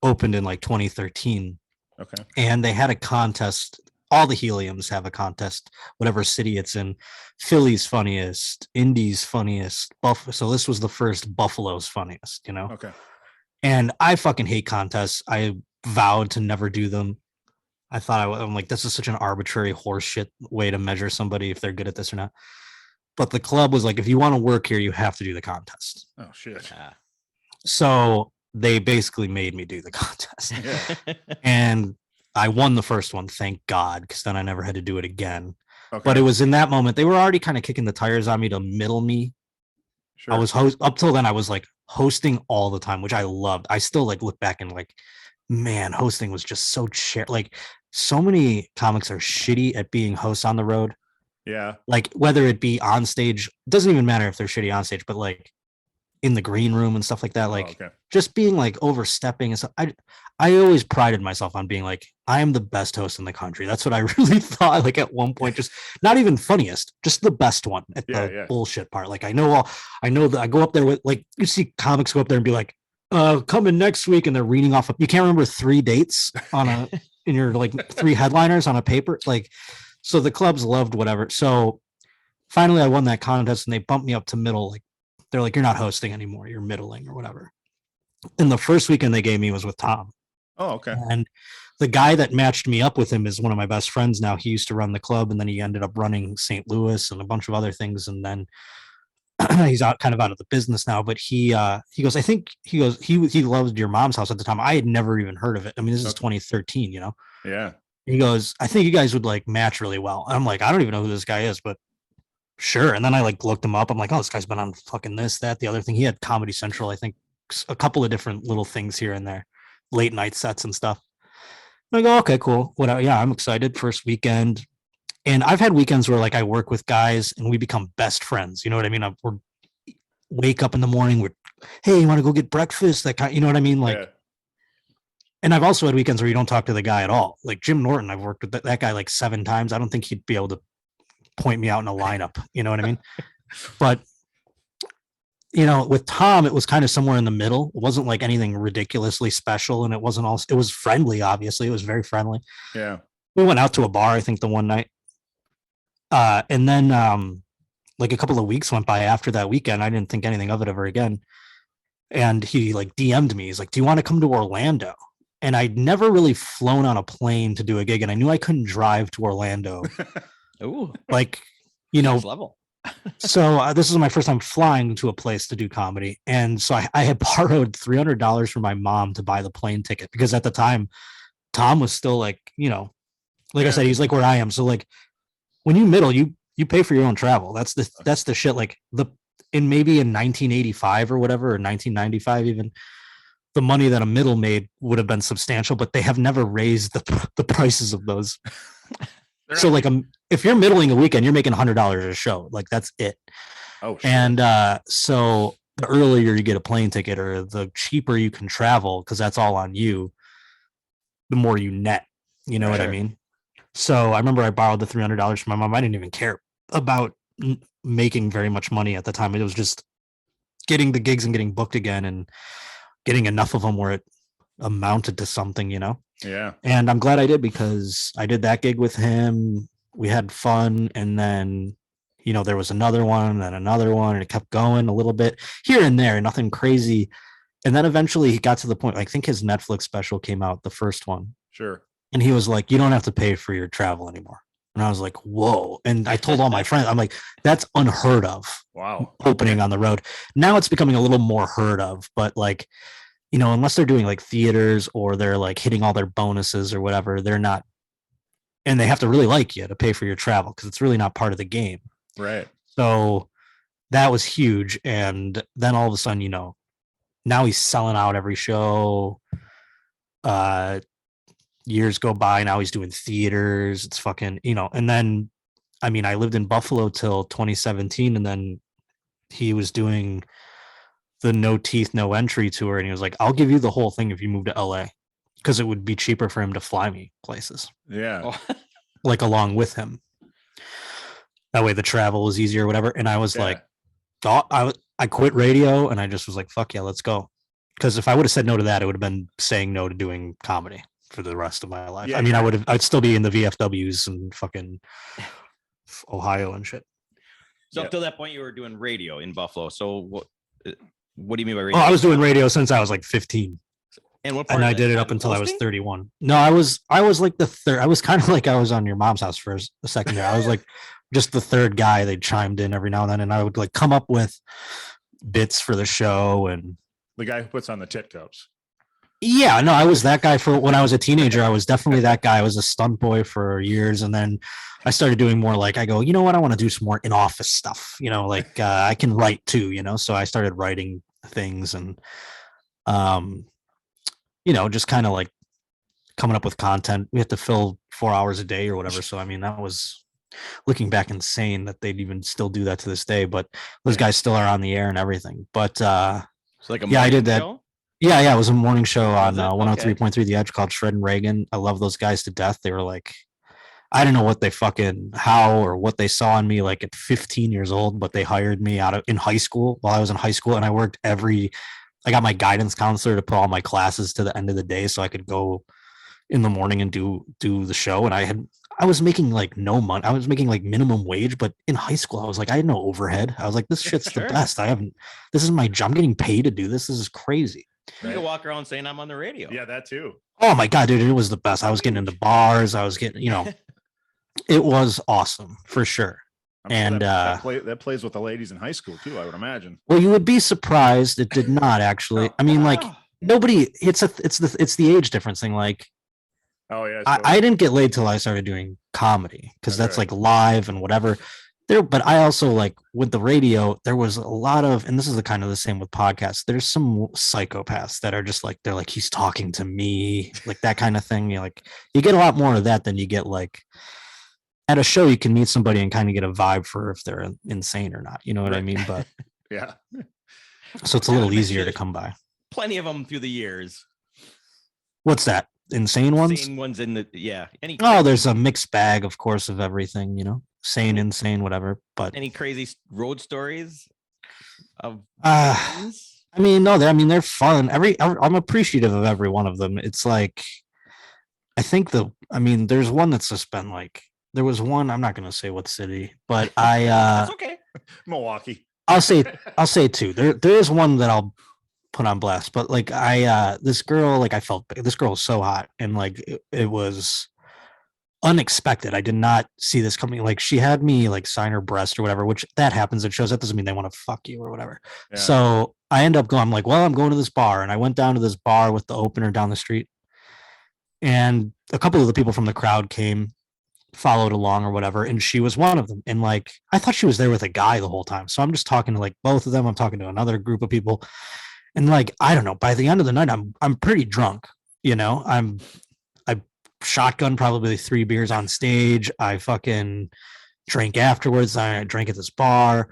opened in like 2013. Okay. And they had a contest. All the heliums have a contest, whatever city it's in. Philly's funniest, Indy's funniest, so this was the first Buffalo's funniest, you know? Okay. And I fucking hate contests. I vowed to never do them. I'm like, this is such an arbitrary horseshit way to measure somebody if they're good at this or not. But the club was like, if you want to work here, you have to do the contest. Oh, shit. Yeah. So they basically made me do the contest. Yeah. And I won the first one, thank God, because then I never had to do it again. Okay. But it was in that moment, they were already kind of kicking the tires on me to middle me. Sure. I was up till then, I was like hosting all the time, which I loved. I still like look back and like, man, hosting was just so like so many comics are shitty at being hosts on the road. Yeah. Like whether it be on stage, doesn't even matter if they're shitty on stage, but like in the green room and stuff like that, like just being like overstepping and stuff. I always prided myself on being like, I am the best host in the country. That's what I really thought. Like at one point, just not even funniest, just the best one at the bullshit part. Like I know that I go up there with, like, you see comics go up there and be like, coming next week, and they're reading off you can't remember 3 dates in your like 3 headliners on a paper. Like, so the clubs loved whatever. So finally I won that contest and they bumped me up to middle. Like they're like, you're not hosting anymore, you're middling or whatever. And the first weekend they gave me was with Tom. Oh, okay. And the guy that matched me up with him is one of my best friends now. He used to run the club, and then he ended up running St. Louis and a bunch of other things. And then he's kind of out of the business now, but he goes, I think he loved Your Mom's House at the time. I had never even heard of it. I mean, this is 2013, you know? Yeah. He goes, I think you guys would like match really well. And I'm like, I don't even know who this guy is, but sure. And then I like looked him up. I'm like, oh, this guy's been on fucking this, that, the other thing. He had Comedy Central, I think a couple of different little things here and there, late night sets and stuff. And I go, okay, cool. Whatever. Yeah, I'm excited. First weekend. And I've had weekends where like I work with guys and we become best friends. You know what I mean? We're wake up in the morning. We're, hey, you want to go get breakfast? That kind, you know what I mean? Like, and I've also had weekends where you don't talk to the guy at all. Like Jim Norton, I've worked with that guy like 7 times. I don't think he'd be able to point me out in a lineup. You know what I mean? But you know, with Tom, it was kind of somewhere in the middle. It wasn't like anything ridiculously special, and it wasn't all. It was friendly. Obviously, it was very friendly. Yeah. We went out to a bar, I think, the one night. And then like a couple of weeks went by after that weekend. I didn't think anything of it ever again. And he like DM'd me. He's like, do you want to come to Orlando? And I'd never really flown on a plane to do a gig. And I knew I couldn't drive to Orlando. Ooh, like, you know, level. So this is my first time flying to a place to do comedy. And so I had borrowed $300 from my mom to buy the plane ticket, because at the time, Tom was still like, you know, like I said, he's like where I am. So like, when you middle, you pay for your own travel. That's the shit. Like maybe in 1985 or whatever, or 1995 even, the money that a middle made would have been substantial, but they have never raised the prices of those. So like if you're middling a weekend, you're making $100 a show. Like that's it. Oh, sure. And so the earlier you get a plane ticket or the cheaper you can travel, because that's all on you, the more you net. You know what I mean? So I remember I borrowed the $300 from my mom. I didn't even care about making very much money at the time. It was just getting the gigs and getting booked again and getting enough of them where it amounted to something, you know? Yeah. And I'm glad I did, because I did that gig with him. We had fun. And then, you know, there was another one and another one, and it kept going a little bit here and there, nothing crazy. And then eventually he got to the point, I think his Netflix special came out, the first one. Sure. And he was like, you don't have to pay for your travel anymore. And I was like, whoa. And I told all my friends, I'm like, that's unheard of. Wow. Opening on the road. Now it's becoming a little more heard of, but like, you know, unless they're doing like theaters or they're like hitting all their bonuses or whatever, they're not, and they have to really like you to pay for your travel, because it's really not part of the game. Right. So that was huge. And then all of a sudden, you know, now he's selling out every show. Years go by, now he's doing theaters. It's fucking, you know. And then, I mean, I lived in Buffalo till 2017, and then he was doing the No Teeth, No Entry tour, and he was like, I'll give you the whole thing if you move to LA, because it would be cheaper for him to fly me places. Yeah. Like along with him. That way the travel was easier or whatever. And I was like, oh, I quit radio, and I just was like, fuck yeah, let's go. Because if I would have said no to that, it would have been saying no to doing comedy for the rest of my life. Yeah, I mean, I'd still be in the VFWs and fucking Ohio and shit. So up to that point, you were doing radio in Buffalo. So what do you mean by radio? Oh, I was doing radio since I was like 15. And what part and I did it up until I was 31. No, I was like the third. I was kind of like I was on Your Mom's House for a second there. I was like just the third guy. They chimed in every now and then, and I would like come up with bits for the show. And the guy who puts on the tit cups. Yeah, no, I was that guy for when I was a teenager. I was definitely that guy. I was a stunt boy for years. And then I started doing more like, I go, you know what? I want to do some more in-office stuff, you know, like I can write too, you know? So I started writing things and, you know, just kind of like coming up with content. We had to fill 4 hours a day or whatever. So, I mean, that was looking back insane that they'd even still do that to this day, but those guys still are on the air and everything. But so like yeah, I did that. Show? Yeah, it was a morning show on 103.3 The Edge called Shred and Reagan. I love those guys to death. They were like, I don't know what they how or what they saw in me like at 15 years old, but they hired me in high school while I was in high school, and I worked I got my guidance counselor to put all my classes to the end of the day so I could go in the morning and do the show. And I was making like no money. I was making like minimum wage, but in high school I was like, I had no overhead. I was like, this shit's the best. This is my job. I'm getting paid to do this. This is crazy. You can walk around saying I'm on the radio. Yeah, that too. Oh my God, dude, it was the best. I was getting into bars. I was getting, you know, it was awesome for sure. And that plays with the ladies in high school too, I would imagine. Well, you would be surprised it did not actually. I mean, like nobody. It's the age difference thing. Like, oh yeah, I didn't get laid till I started doing comedy because that's like live and whatever. But I also like with the radio, there was a lot of, and this is the kind of the same with podcasts. There's some psychopaths that are just like, they're like, he's talking to me, like that kind of thing. You get a lot more of that than you get like at a show. You can meet somebody and kind of get a vibe for if they're insane or not. You know what I mean? But yeah. So it's a little easier to come by. Plenty of them through the years. What's that? Insane ones? Insane ones in the, yeah. There's a mixed bag, of course, of everything, sane, insane, whatever. But any crazy road stories of I mean, no, they're fun. I'm appreciative of every one of them. It's like, I think there's one that's just been like, there was one, I'm not going to say what city, but that's okay. Milwaukee. I'll say two. There is one that I'll put on blast, but like this girl, like I felt this girl was so hot, and like it was unexpected. I did not see this coming. Like she had me like sign her breast or whatever, which that happens at shows. That doesn't mean they want to fuck you or whatever. Yeah. So I end up going, I'm like, well, I'm going to this bar, and I went down to this bar with the opener down the street, and a couple of the people from the crowd came, followed along or whatever, and she was one of them. And like I thought she was there with a guy the whole time, so I'm just talking to like both of them. I'm talking to another group of people, and like I don't know, by the end of the night I'm pretty drunk. I shotgun probably 3 beers on stage. I fucking drank afterwards. I drank at this bar,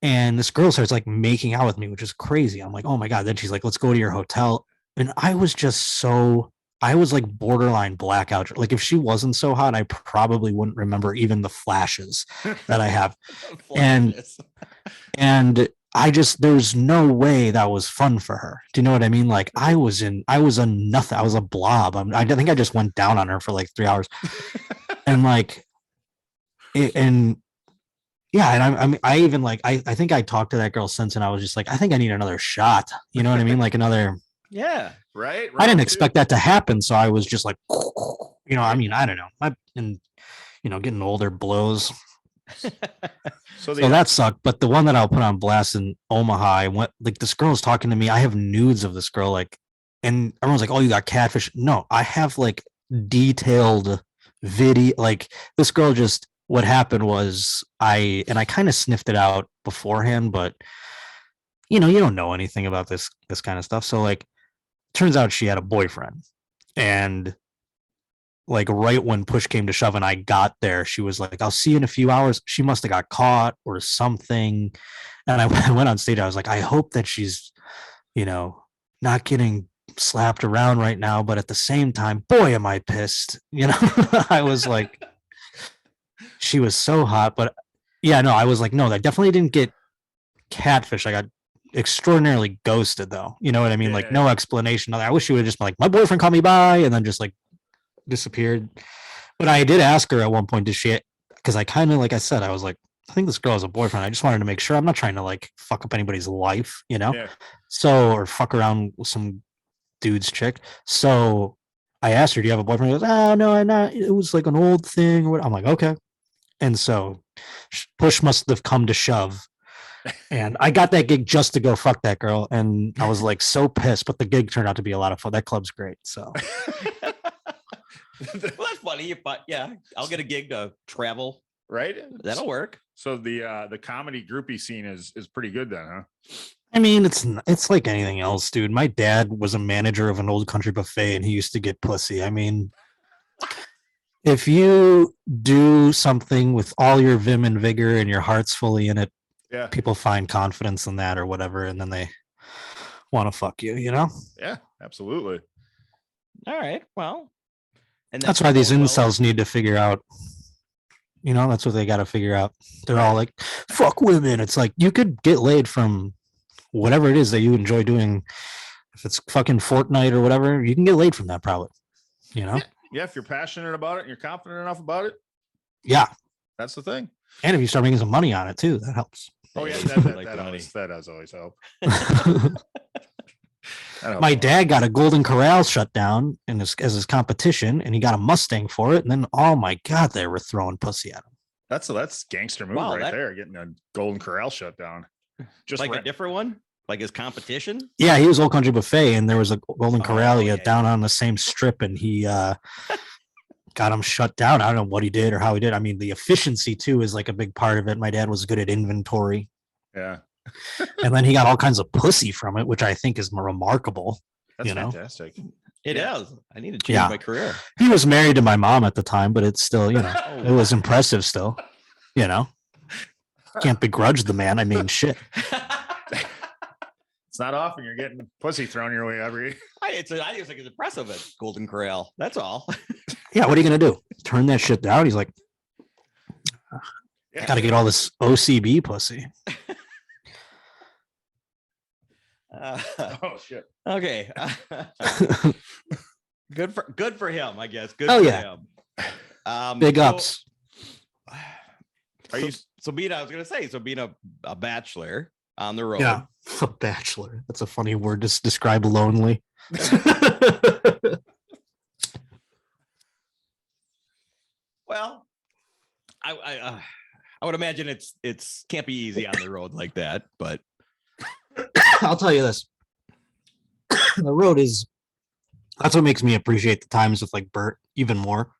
and this girl starts like making out with me, which is crazy. I'm like, oh my god. Then she's like, let's go to your hotel, and I was like borderline blackout. Like if she wasn't so hot, I probably wouldn't remember even the flashes that I have. and there's no way that was fun for her. Do you know what I mean? Like I was a nothing. I was a blob. I think I just went down on her for like 3 hours. And like, and I even like, I think I talked to that girl since, and I was just like, I think I need another shot. You know what I mean? Like another. Yeah. Right. I didn't expect that to happen. So I was just like, I mean, I don't know. Getting older blows. So that sucked. But the one that I'll put on blast in Omaha, I went like this girl's talking to me. I have nudes of this girl, like, and everyone's like, oh, you got catfish. No, I have like detailed video. Like this girl what happened was I kind of sniffed it out beforehand, but you don't know anything about this kind of stuff. So like, turns out she had a boyfriend, and like right when push came to shove and I got there, she was like, I'll see you in a few hours. She must have got caught or something. And I went on stage. I was like, I hope that she's, not getting slapped around right now. But at the same time, boy, am I pissed. I was like, she was so hot. But yeah, no, I was like, no, I definitely didn't get catfish. I got extraordinarily ghosted though. You know what I mean? Yeah. Like no explanation. I wish she would have just been like, my boyfriend called me by, and then just like disappeared. But I did ask her at one point, because I kind of, like I said, I was like, I think this girl has a boyfriend. I just wanted to make sure. I'm not trying to like fuck up anybody's life, Yeah. So, or fuck around with some dude's chick. So I asked her, do you have a boyfriend? She goes, oh no, I'm not. It was like an old thing. I'm like, okay. And so push must have come to shove. And I got that gig just to go fuck that girl. And I was like so pissed, but the gig turned out to be a lot of fun. That club's great. So well, that's funny. But yeah, I'll get a gig to travel. Right. That'll work. So the comedy groupie scene is pretty good then, huh? I mean, it's like anything else, dude. My dad was a manager of an old country buffet, and he used to get pussy. I mean, if you do something with all your vim and vigor and your heart's fully in it, yeah, people find confidence in that or whatever, and then they want to fuck you, Yeah, absolutely. All right. Well, and that's why these incels need to figure out, that's what they got to figure out. They're all like, fuck women. It's like, you could get laid from whatever it is that you enjoy doing. If it's fucking Fortnite or whatever, you can get laid from that probably, Yeah, if you're passionate about it and you're confident enough about it. Yeah. That's the thing. And if you start making some money on it too, that helps. Oh yeah, that does always help. My dad got a Golden Corral shut down as his competition, and he got a Mustang for it. And then, oh my god, they were throwing pussy at him. That's gangster move there, getting a Golden Corral shut down. Just like a different one, like his competition. Yeah, he was Old Country Buffet, and there was a Golden Corral down on the same strip, and he got him shut down. I don't know what he did or how he did. I mean, the efficiency too is like a big part of it. My dad was good at inventory. Yeah. And then he got all kinds of pussy from it, which I think is remarkable. That's fantastic. It is. I need to change my career. He was married to my mom at the time, but it's still, it was impressive still, Can't begrudge the man. I mean, shit. It's not often you're getting pussy thrown your way every. I think it's impressive at Golden Corral. That's all. Yeah, what are you going to do? Turn that shit down? He's like, got to get all this OCB pussy. Oh shit. Okay. Good for him, I guess. Good for him. Big ups. Being a bachelor on the road. Yeah, a bachelor. That's a funny word to describe lonely. Well, I would imagine it's can't be easy on the road like that, but I'll tell you this. The road that's what makes me appreciate the times with like Bert even more.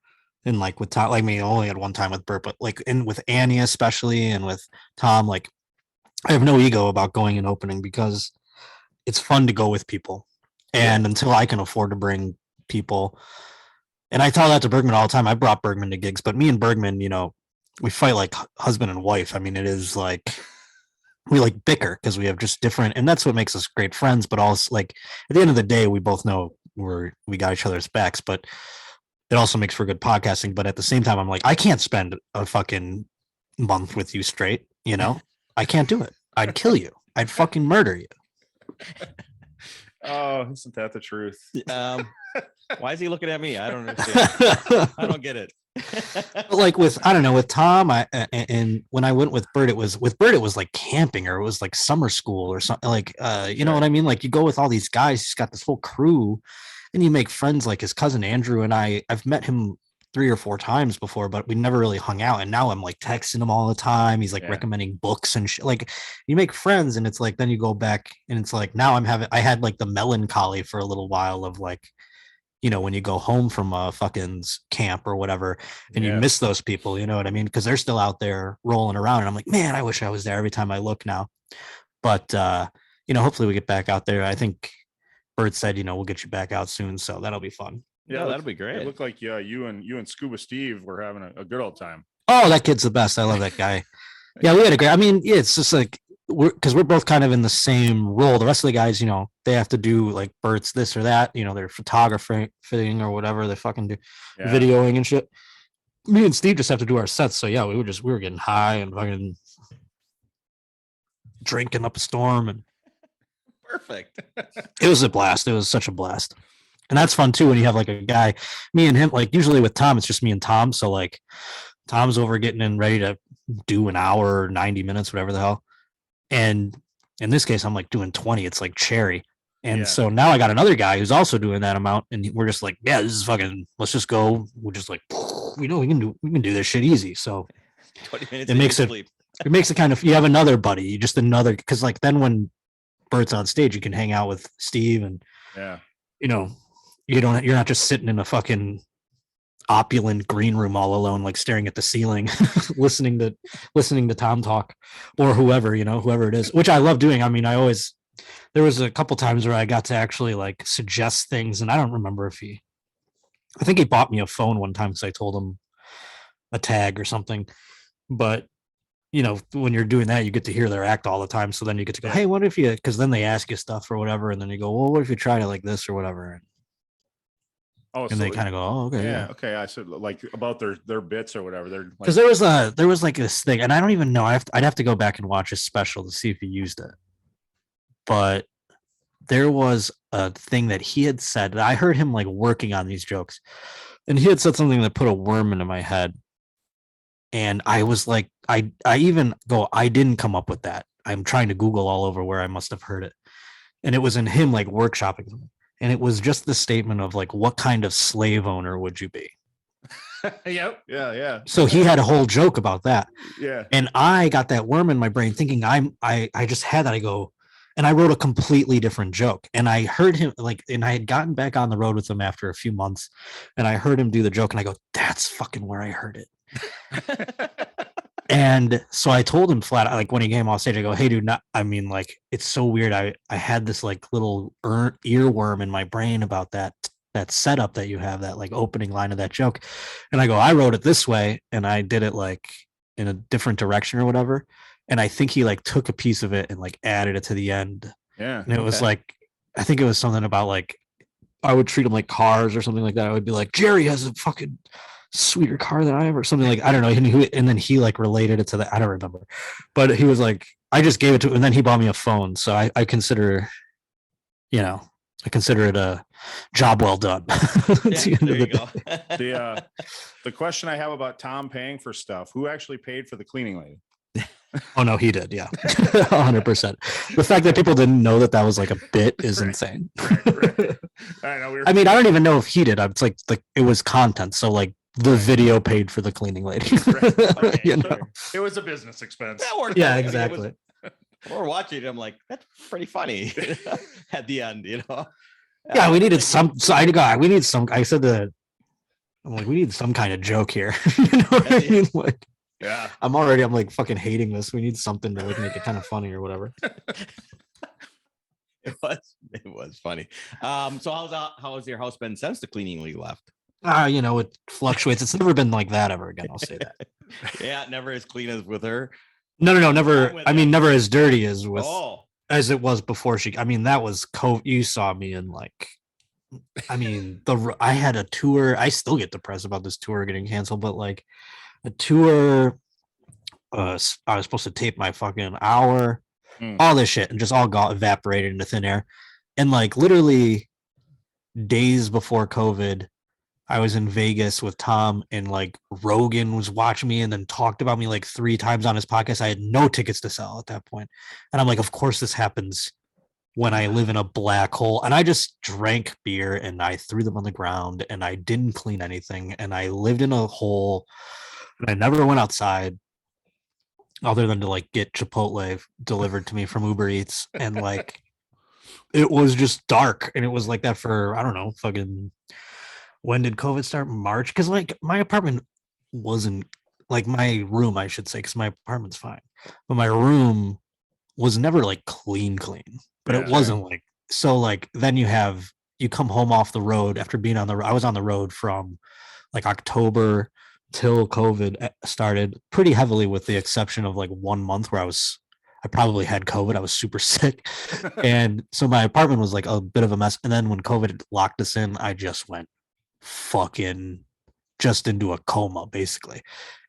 And like with Tom, like I only had one time with Bert, but like with Annie especially, and with Tom, like I have no ego about going and opening because it's fun to go with people. And until I can afford to bring people, and I tell that to Bergman all the time. I brought Bergman to gigs, but me and Bergman, we fight like husband and wife. I mean, it is like we like bicker because we have just different, and that's what makes us great friends. But also, like at the end of the day, we both know we got each other's backs, but it also makes for good podcasting. But at the same time, I'm like, I can't spend a fucking month with you straight. I can't do it. I'd kill you. I'd fucking murder you. Oh, isn't that the truth? Why is he looking at me? I don't understand. I don't get it. Like with Tom, and when I went with Bert, it was like camping, or it was like summer school or something. Like you know what I mean? Like you go with all these guys, he's got this whole crew, and you make friends. Like his cousin Andrew and I've met him 3 or 4 times before, but we never really hung out. And now I'm like texting him all the time. He's like recommending books and shit. Like you make friends, and it's like then you go back, and it's like now I had like the melancholy for a little while of like, when you go home from a fucking camp or whatever, and you miss those people, you know what I mean? Because they're still out there rolling around, and I'm like, man, I wish I was there every time I look now. But hopefully we get back out there. I think Bert said, we'll get you back out soon, so that'll be fun. Yeah, that'll be great. It looked like you and Scuba Steve were having a good old time. Oh, that kid's the best. I love that guy. Yeah, we had a great. I mean, it's just like we're both kind of in the same role. The rest of the guys, they have to do like Bert's this or that. They're photographing or whatever they fucking do, videoing and shit. Me and Steve just have to do our sets. So yeah, we were getting high and fucking drinking up a storm, and perfect. It was a blast. It was such a blast. And that's fun too when you have like a guy, me and him, like usually with Tom, it's just me and Tom. So like Tom's over getting in ready to do an hour or 90 minutes, whatever the hell. And in this case, I'm like doing 20. It's like cherry. And so now I got another guy who's also doing that amount. And we're just like, yeah, this is fucking, let's just go. We're just like, we can do this shit easy. So 20 minutes it makes it kind of, you have another buddy, just another, because like then when Bert's on stage, you can hang out with Steve and, you're not just sitting in a fucking opulent green room all alone, like staring at the ceiling, listening to Tom talk or whoever it is, which I love doing. I mean, there was a couple times where I got to actually like suggest things, and I don't remember I think he bought me a phone one time because I told him a tag or something. But when you're doing that, you get to hear their act all the time. So then you get to go, hey, what if you, because then they ask you stuff or whatever, and then you go, well, what if you tried it like this or whatever? And they kind of go, oh, okay, yeah. Okay, I said like about their bits or whatever. They're because there was like this thing, and I don't even know. I'd have to go back and watch his special to see if he used it. But there was a thing that he had said that I heard him like working on these jokes, and he had said something that put a worm into my head. And I was like, I even go, I didn't come up with that. I'm trying to Google all over where I must have heard it, and it was in him like workshopping. And it was just the statement of like, what kind of slave owner would you be? Yep. Yeah. So he had a whole joke about that. Yeah. And I got that worm in my brain thinking I just had that. I go, and I wrote a completely different joke. And I heard him and I had gotten back on the road with him after a few months, and I heard him do the joke, and I go, that's fucking where I heard it. And so I told him flat, like when he came off stage, I go, hey dude, it's so weird. I had this like little earworm in my brain about that setup that you have, that like opening line of that joke. And I go, I wrote it this way, and I did it like in a different direction or whatever. And I think he like took a piece of it and like added it to the end. Yeah. And it was like, I think it was something about like, I would treat him like cars or something like that. I would be like, Jerry has a fucking sweeter car than I have, or something like, I don't know. And then he like related it to that. I don't remember, but he was like, I just gave it to him, and then he bought me a phone. So I consider, I consider it a job well done. Yeah, there you go. The question I have about Tom paying for stuff, who actually paid for the cleaning lady? Oh no, he did. Yeah. 100%. The fact that people didn't know that was like a bit is insane. Right. I mean, I don't even know if he did. It's like it was content. So like the video paid for the cleaning lady. Okay, it was a business expense. Yeah, exactly. We're watching it. I'm like, that's pretty funny at the end, Yeah, we needed some. So we need some. I said that. I'm like, we need some kind of joke here. You know what I mean? Like, yeah. I'm like fucking hating this. We need something to like make it kind of funny or whatever. It was funny. So how's your house been since the cleaning lady left? It fluctuates. It's never been like that ever again. I'll say that. Yeah, never as clean as with her. No, never. I mean, never as dirty as as it was before she. I mean, that was COVID. You saw me in like. I mean, I had a tour. I still get depressed about this tour getting canceled, but like a tour. I was supposed to tape my fucking hour, all this shit, and just all got evaporated into thin air. And like literally days before COVID, I was in Vegas with Tom, and like Rogan was watching me and then talked about me like 3 times on his podcast. I had no tickets to sell at that point. And I'm like, of course this happens when I live in a black hole. And I just drank beer and I threw them on the ground and I didn't clean anything. And I lived in a hole and I never went outside other than to like get Chipotle delivered to me from Uber Eats. And like, it was just dark. And it was like that for, I don't know, fucking, when did COVID start? March? Because like my apartment wasn't like my room, I should say, because my apartment's fine. But my room was never like clean. But it wasn't like, so like then you come home off the road after being on the road. I was on the road from like October till COVID started pretty heavily, with the exception of like 1 month where I probably had COVID. I was super sick. And so my apartment was like a bit of a mess. And then when COVID locked us in, I just went fucking just into a coma basically.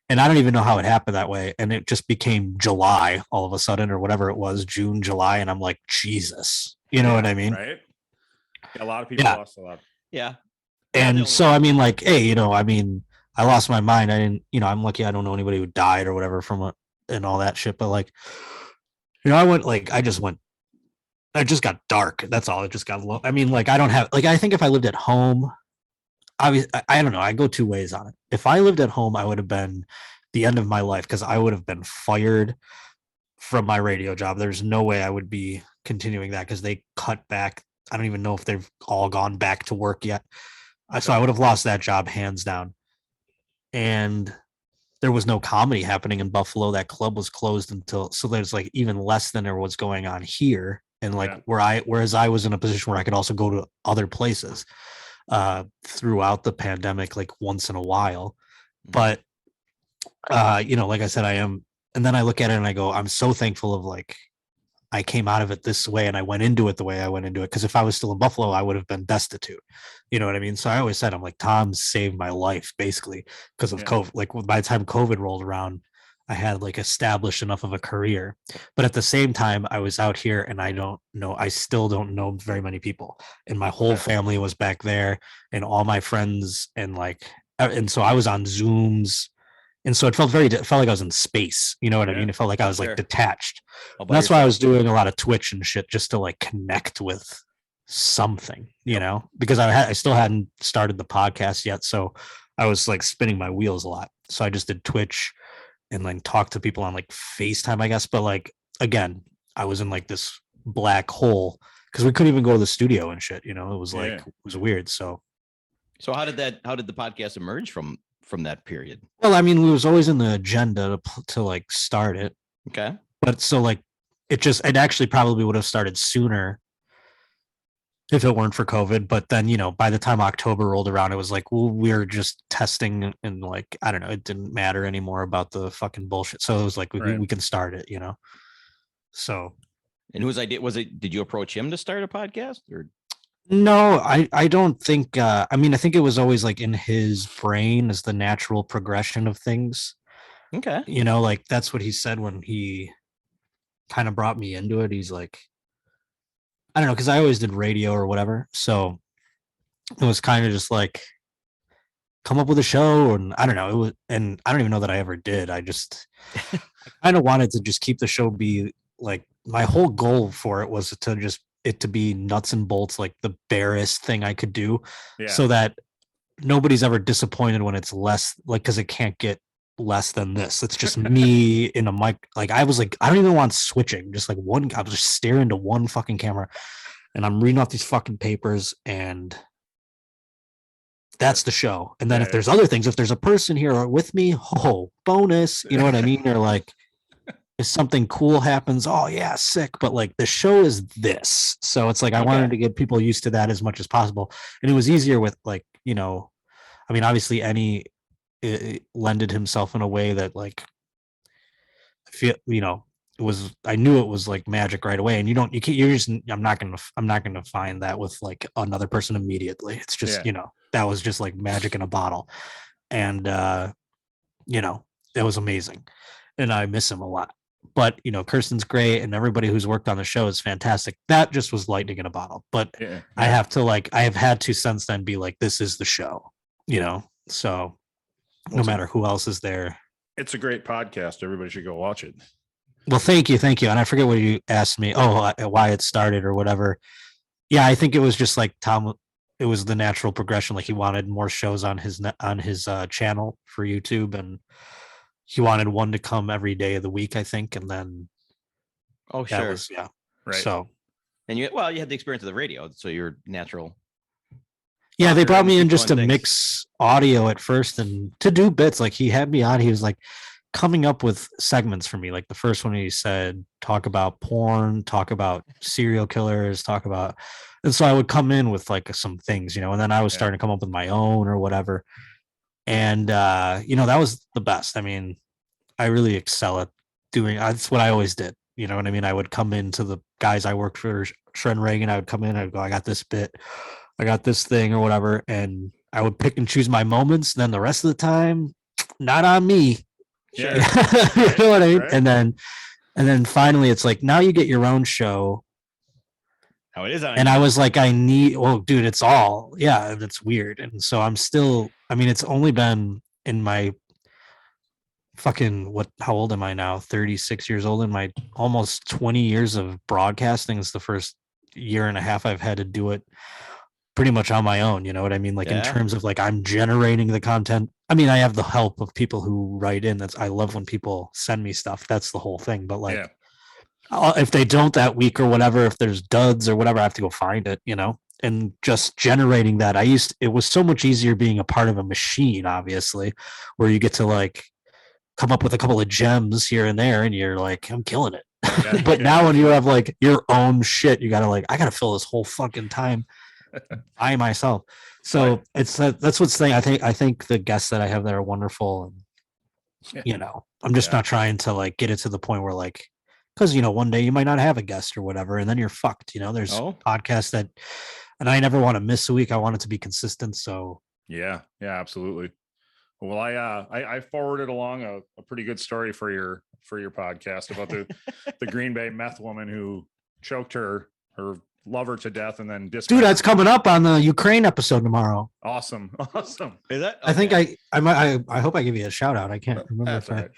And I don't even know how it happened that way. And it just became July all of a sudden, or whatever it was, June, July. And I'm like, Jesus, you know what I mean? Right. Yeah, a lot of people lost a lot. Yeah. And so, I mean, like, hey, I mean, I lost my mind. I didn't, I'm lucky I don't know anybody who died or whatever from it and all that shit. But like, I just got dark. That's all. It just got low. I mean, like, I don't have, like, I think if I lived at home, I don't know. I go 2 ways on it. If I lived at home, I would have been the end of my life, because I would have been fired from my radio job. There's no way I would be continuing that, because they cut back. I don't even know if they've all gone back to work yet. So I would have lost that job hands down. And there was no comedy happening in Buffalo. That club was closed so there's like even less than there was going on here. And like whereas I was in a position where I could also go to other places throughout the pandemic, like once in a while. But like I said, I am. And then I look at it and I go, I'm so thankful of like, I came out of it this way and I went into it the way I went into it. Because if I was still in Buffalo, I would have been destitute. You know what I mean? So I always said, I'm like, Tom saved my life basically because of COVID. Like by the time COVID rolled around, I had like established enough of a career. But at the same time, I was out here and I still don't know very many people. And my whole family was back there and all my friends and so I was on Zooms. And so it felt like I was in space. You know what I mean? It felt like I was like detached. That's why I was doing a lot of Twitch and shit, just to like connect with something, because I still hadn't started the podcast yet. So I was like spinning my wheels a lot. So I just did Twitch and like talked to people on like FaceTime, I guess. But like, again, I was in like this black hole because we couldn't even go to the studio and shit. It was like, it was weird. So how did the podcast emerge from that period? Well, I mean, we was always in the agenda to like start it. Okay. But so like, it actually probably would have started sooner if it weren't for COVID. But then, by the time October rolled around, it was like, well, we were just testing and like, I don't know, it didn't matter anymore about the fucking bullshit. So it was like, we can start it, So. And whose idea was it? Did you approach him to start a podcast or? No, I don't think, I think it was always like in his brain as the natural progression of things. Okay. Like that's what he said when he kind of brought me into it. He's like, I don't know, because I always did radio or whatever. So it was kind of just like, come up with a show. And I don't know. It was, and I don't even know that I ever did. I just I kind of wanted to just keep the show be like, my whole goal for it was to just it to be nuts and bolts, like the barest thing I could do, so that nobody's ever disappointed when it's less, like, because it can't get less than this. It's just me in a mic. Like I was like, I don't even want switching, just like one. I was just staring to one fucking camera and I'm reading off these fucking papers and that's the show. And then if there's other things, if there's a person here with me, bonus, you know what I mean? Or like if something cool happens, oh yeah, sick. But like the show is this. So it's like I wanted to get people used to that as much as possible. And it was easier with like, obviously it lended himself in a way that like I feel, it was, I knew it was like magic right away. And I'm not gonna find that with like another person immediately. It's just, that was just like magic in a bottle. And it was amazing. And I miss him a lot. But Kirsten's great and everybody who's worked on the show is fantastic. That just was lightning in a bottle. But I have had to since then be like, this is the show, so no matter who else is there. It's a great podcast. Everybody should go watch it. Well, thank you. And I forget what you asked me. Why it started or whatever. Yeah, I think it was just like Tom. It was the natural progression. Like he wanted more shows on his channel for YouTube, and he wanted one to come every day of the week, I think. And then, sure, right. So, and you had the experience of the radio, so you're natural. Yeah, they brought me in just to mix audio at first and to do bits. Like he had me on. He was like coming up with segments for me. Like the first one he said, talk about porn, talk about serial killers, and so I would come in with like some things, and then I was starting to come up with my own or whatever. And, that was the best. I mean, I really excel at doing, that's what I always did. You know what I mean? I would come into the guys I worked for, Shred and Reagan. I would come in, I'd go, I got this bit, I got this thing or whatever. And I would pick and choose my moments. Then the rest of the time, not on me. Yeah. You know what I mean? Right. And then finally it's like, now you get your own show. How it is. And I was like, dude, it's all, and it's weird. And so I'm still, it's only been in my fucking, how old am I now? 36 years old. In my almost 20 years of broadcasting, it's the first year and a half I've had to do it pretty much on my own. You know what I mean? Like in terms of like, I'm generating the content. I have the help of people who write in. I love when people send me stuff. That's the whole thing. But like, if they don't that week or whatever, if there's duds or whatever, I have to go find it, and just generating that. It was so much easier being a part of a machine, obviously, where you get to like come up with a couple of gems here and there and you're like, I'm killing it. But now when you have like your own shit, you gotta like, I gotta fill this whole fucking time by myself. So it's that's what's the thing. I think the guests that I have there are wonderful, and I'm just not trying to like get it to the point where like, because one day you might not have a guest or whatever, and then you're fucked. There's podcasts that, and I never want to miss a week. I want it to be consistent. So yeah, absolutely. Well, I forwarded along a pretty good story for your podcast about the Green Bay meth woman who choked her lover to death and then dude, that's coming up on the Ukraine episode tomorrow. Awesome. Is that? Okay. I think I hope I give you a shout out. I can't remember if right.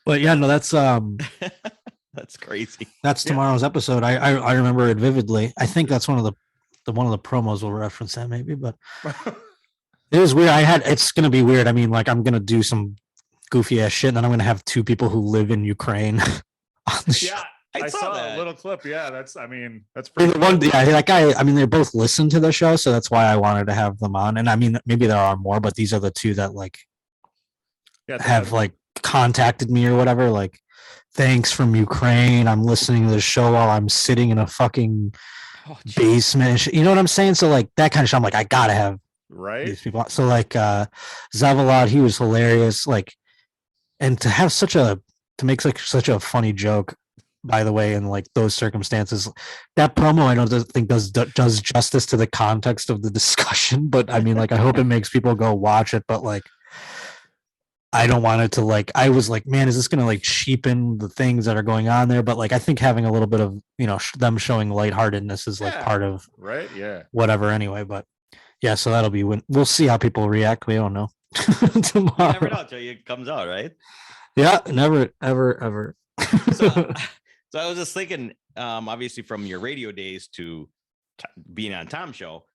But yeah, no, that's that's crazy. That's tomorrow's episode. I remember it vividly. I think that's one of the promos will reference that maybe, but It is weird. It's gonna be weird. I mean, like I'm gonna do some goofy ass shit, and then I'm gonna have two people who live in Ukraine on the show. I saw that little clip. Yeah, that's pretty cool. that guy, I mean, they both listen to the show, so that's why I wanted to have them on. And I mean, maybe there are more, but these are the two that like have like contacted me or whatever. Like, thanks from Ukraine. I'm listening to the show while I'm sitting in a fucking basement. You know what I'm saying? So like that kind of show, I'm like, I gotta have these people. So like Zavalad, he was hilarious. Like, and to have to make such a funny joke, by the way, in like those circumstances, that promo I don't think does justice to the context of the discussion. But I mean, like, I hope it makes people go watch it. But like, I don't want it to like. I was like, man, is this gonna like cheapen the things that are going on there? But like, I think having a little bit of them showing lightheartedness is like part of whatever anyway. But yeah, so that'll be when we'll see how people react. We don't know. Tomorrow. You never know until it comes out, right? Yeah, never, ever. So I was just thinking, obviously from your radio days to being on Tom's show,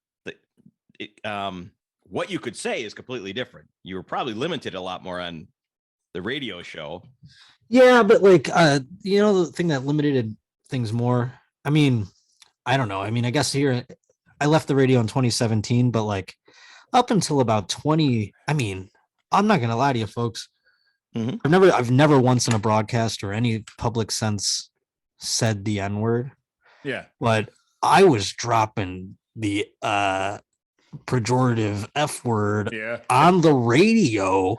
what you could say is completely different. You were probably limited a lot more on the radio show. Yeah, but like, the thing that limited things more, I mean, I don't know. I mean, I guess here, I left the radio in 2017, but like up until about 20, I mean, I'm not going to lie to you folks. Mm-hmm. I've never once in a broadcast or any public sense said the N-word. Yeah. But I was dropping the pejorative F word on the radio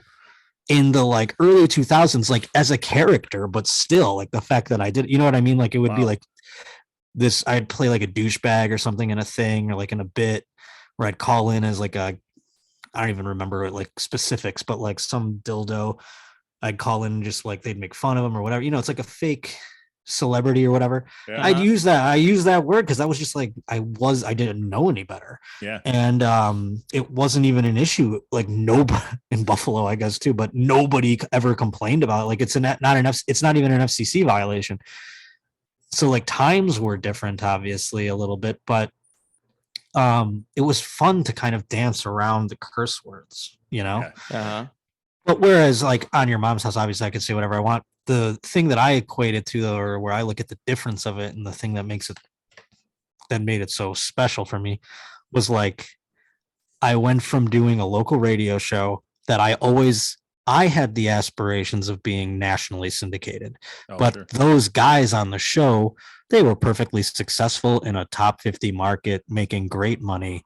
in the like early 2000s, like as a character, but still like the fact that I did, you know what I mean? Like it would be like this, I'd play like a douchebag or something in a thing or like in a bit where I'd call in as like I don't even remember like specifics, but like some dildo. I'd call in just like they'd make fun of him or whatever. It's like a fake celebrity or whatever. Yeah. I use that word because I was just like I didn't know any better. Yeah. And it wasn't even an issue. Like nobody in Buffalo, I guess too, but nobody ever complained about it. Like it's not even an FCC violation. So like times were different, obviously a little bit, but it was fun to kind of dance around the curse words, Yeah. Uh-huh. But whereas like on Your Mom's House, obviously I could say whatever I want. The thing that I equate it to, though, or where I look at the difference of it and the thing that made it so special for me was like, I went from doing a local radio show that I had the aspirations of being nationally syndicated, but those guys on the show, they were perfectly successful in a top 50 market, making great money.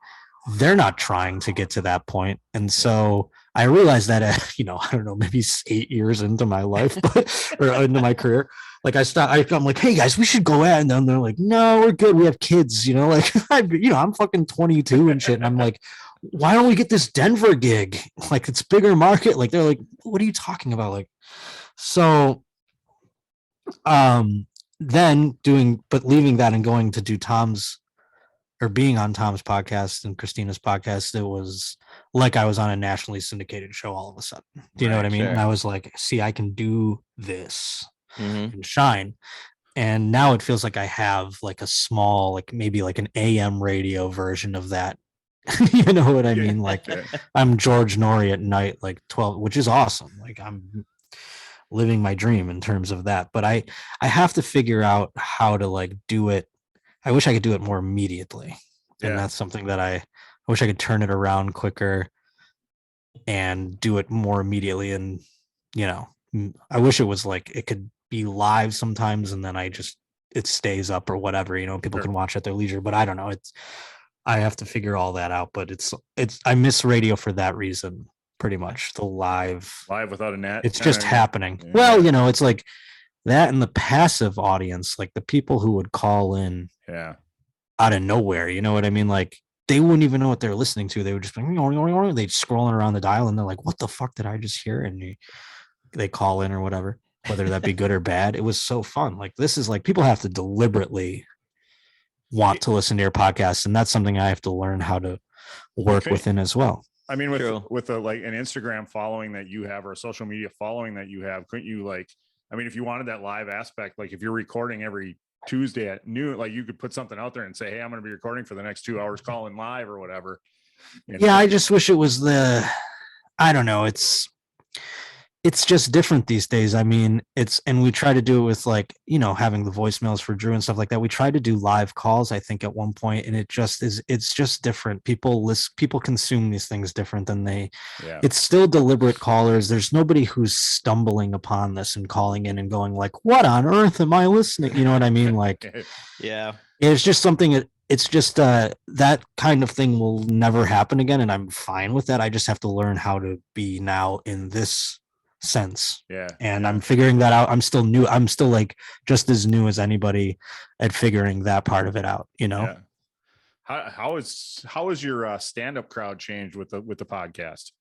They're not trying to get to that point. And so I realized that, I don't know, maybe 8 years into my life, or into my career, like I'm like, hey guys, we should go out. And then they're like, no, we're good. We have kids, like, I'm fucking 22 and shit. And I'm like, why don't we get this Denver gig? Like it's bigger market. Like, they're like, what are you talking about? Like, so, then leaving that and going to do being on Tom's podcast and Christina's podcast, it was like I was on a nationally syndicated show all of a sudden. Do you know what I mean? Sure. And I was like, see, I can do this and shine. And now it feels like I have like a small, like maybe like an AM radio version of that. You know what I mean? Like I'm George Norrie at night, like 12, which is awesome. Like I'm living my dream in terms of that. But I have to figure out how to like do it. I wish I could do it more immediately. And that's something that I wish I could turn it around quicker and do it more immediately. And, I wish it was like, it could be live sometimes. And then it stays up or whatever, people can watch at their leisure, but I don't know. I have to figure all that out, but I miss radio for that reason. Pretty much the live without a net. It's just happening. Yeah. Well, it's like that and the passive audience, like the people who would call in out of nowhere, you know what I mean? Like they wouldn't even know what they're listening to. They would just be they'd scrolling around the dial and they're like, what the fuck did I just hear? And they call in or whatever, whether that be good or bad. It was so fun. Like this is like people have to deliberately want to listen to your podcast, and that's something I have to learn how to work within as well. I mean, with like an Instagram following that you have or a social media following that you have, couldn't you if you wanted that live aspect, like if you're recording every Tuesday at noon, like you could put something out there and say, hey, I'm going to be recording for the next 2 hours, calling live or whatever. Yeah, I just wish it was I don't know. It's just different these days. I mean, and we try to do it with like, having the voicemails for Drew and stuff like that. We tried to do live calls, I think, at one point, and it's just different. People consume these things different than it's still deliberate callers. There's nobody who's stumbling upon this and calling in and going like, what on earth am I listening? You know what I mean? Like, yeah, it's just something it's just that kind of thing will never happen again. And I'm fine with that. I just have to learn how to be now in this sense. And I'm figuring that out. I'm still new. I'm still like just as new as anybody at figuring that part of it out, How is your stand-up crowd changed with the podcast?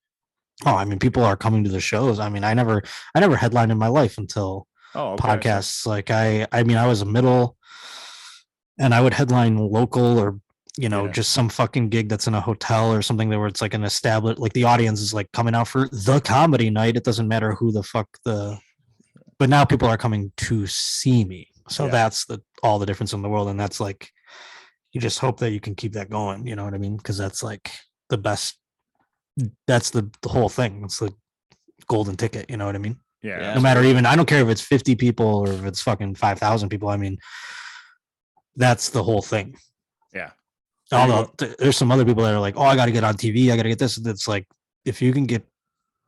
Oh, I mean, people are coming to the shows. I mean, I never headlined in my life until podcasts. Like I mean, I was a middle and I would headline local or just some fucking gig that's in a hotel or something where it's like an established, like the audience is like coming out for the comedy night. It doesn't matter who the fuck but now people are coming to see me. So that's all the difference in the world. And that's like, you just hope that you can keep that going. You know what I mean? Cause that's like the best, that's the whole thing. It's the golden ticket. You know what I mean? Yeah. No matter even, I don't care if it's 50 people or if it's fucking 5,000 people. I mean, that's the whole thing. Yeah. Although there's some other people that are like, oh, I got to get on TV. I got to get this. It's like, if you can get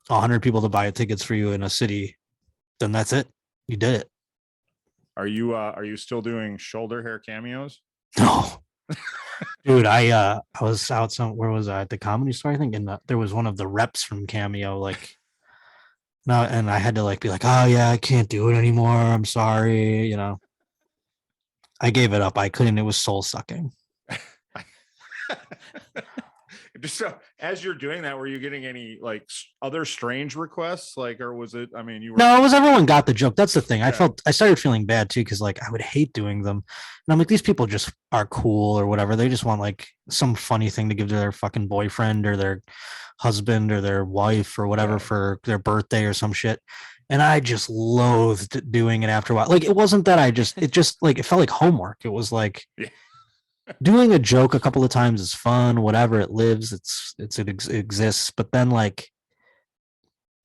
100 people to buy tickets for you in a city, then that's it. You did it. Are you still doing shoulder hair cameos? No, dude. I was out where was I at the Comedy Store? I think, and there was one of the reps from Cameo. Like, no, and I had to like be like, oh yeah, I can't do it anymore. I'm sorry. I gave it up. I couldn't. It was soul sucking. So as you're doing that, were you getting any like other strange requests? Like, or was it, I mean, No, it was everyone got the joke. That's the thing. I started feeling bad too. Cause like I would hate doing them. And I'm like, these people just are cool or whatever. They just want like some funny thing to give to their fucking boyfriend or their husband or their wife or whatever for their birthday or some shit. And I just loathed doing it after a while. Like, it wasn't that it just like, it felt like homework. It was like, doing a joke a couple of times is fun, whatever, it lives, it exists. But then like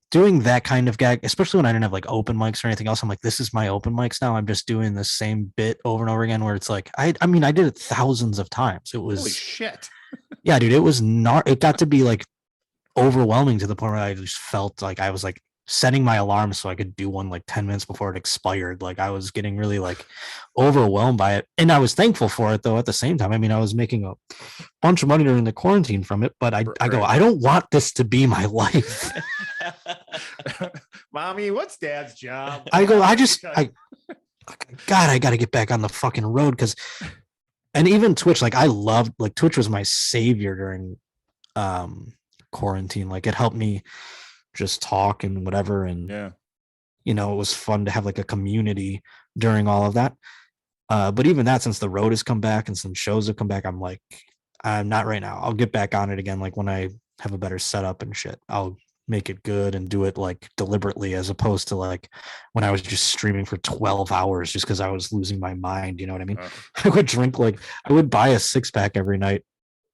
doing that kind of gag, especially when I didn't have like open mics or anything else, I'm like, this is my open mics now. I'm just doing the same bit over and over again where it's like, I mean, I did it thousands of times. It was holy shit. Yeah, dude, it got to be like overwhelming to the point where I just felt like I was like setting my alarm so I could do one like 10 minutes before it expired. Like I was getting really like overwhelmed by it. And I was thankful for it though at the same time. I mean, I was making a bunch of money during the quarantine from it, but I go, I don't want this to be my life. Mommy, what's dad's job? I go, God, I got to get back on the fucking road. And even Twitch, like Twitch was my savior during quarantine. Like it helped me just talk and whatever. And, it was fun to have like a community during all of that. But even that, since the road has come back and some shows have come back, I'm like, I'm not right now. I'll get back on it again. Like when I have a better setup and shit, I'll make it good and do it like deliberately, as opposed to like when I was just streaming for 12 hours just because I was losing my mind. You know what I mean? I would drink, like I would buy a 6-pack every night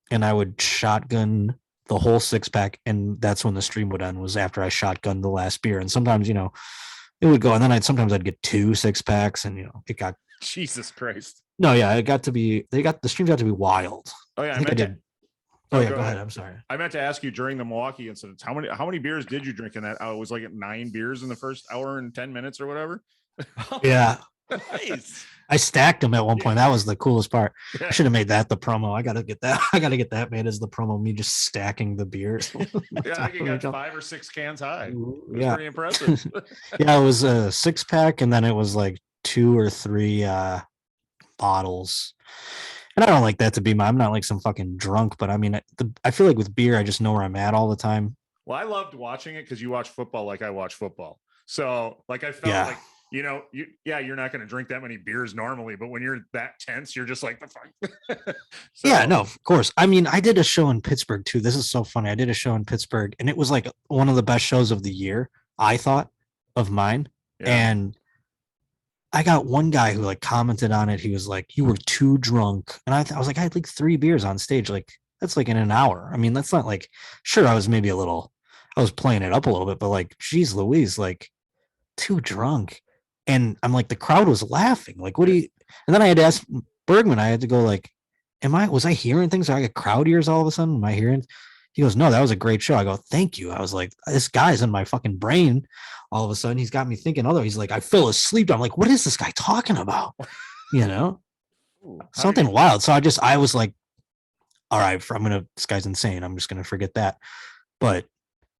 and I would shotgun the whole 6-pack, and that's when the stream would end, was after I shotgunned the last beer. And sometimes, it would go, and then I'd get 2 6-packs, and it got Jesus Christ. No, yeah, the streams got to be wild. Oh yeah, I did. Oh yeah, go ahead. I'm sorry. I meant to ask you during the Milwaukee incidents, how many beers did you drink in that? I was like at 9 beers in the first hour and 10 minutes or whatever. Yeah. Nice. I stacked them at one point. That was the coolest part. I should have made that the promo. I gotta get that made as the promo. Me just stacking the beers. Yeah, I think you got 5 or 6 cans high. It was pretty impressive. Yeah, it was a 6-pack, and then it was like 2 or 3 bottles. And I don't like that to be I'm not like some fucking drunk, but I mean, I feel like with beer, I just know where I'm at all the time. Well, I loved watching it because you watch football like I watch football. So like I felt like, you're not going to drink that many beers normally, but when you're that tense, you're just like, the fuck. Yeah, no, of course. I mean, I did a show in Pittsburgh too. This is so funny. I did a show in Pittsburgh, and it was like one of the best shows of the year, I thought, of mine. Yeah. And I got one guy who like commented on it. He was like, "You were too drunk," and I was like, "I had like 3 beers on stage. Like, That's like in an hour. I mean, that's not like, sure, I was playing it up a little bit, but like, geez Louise, like too drunk. And I'm like, the crowd was laughing. Like, what do you, and then I had to ask Bergman, I had to go like, was I hearing things? I got crowd ears all of a sudden? Am I hearing? He goes, no, that was a great show. I go, thank you. I was like, this guy's in my fucking brain. All of a sudden, he's got me thinking he's like, I fell asleep. I'm like, what is this guy talking about? Something wild. So I was like, all right, this guy's insane. I'm just going to forget that. But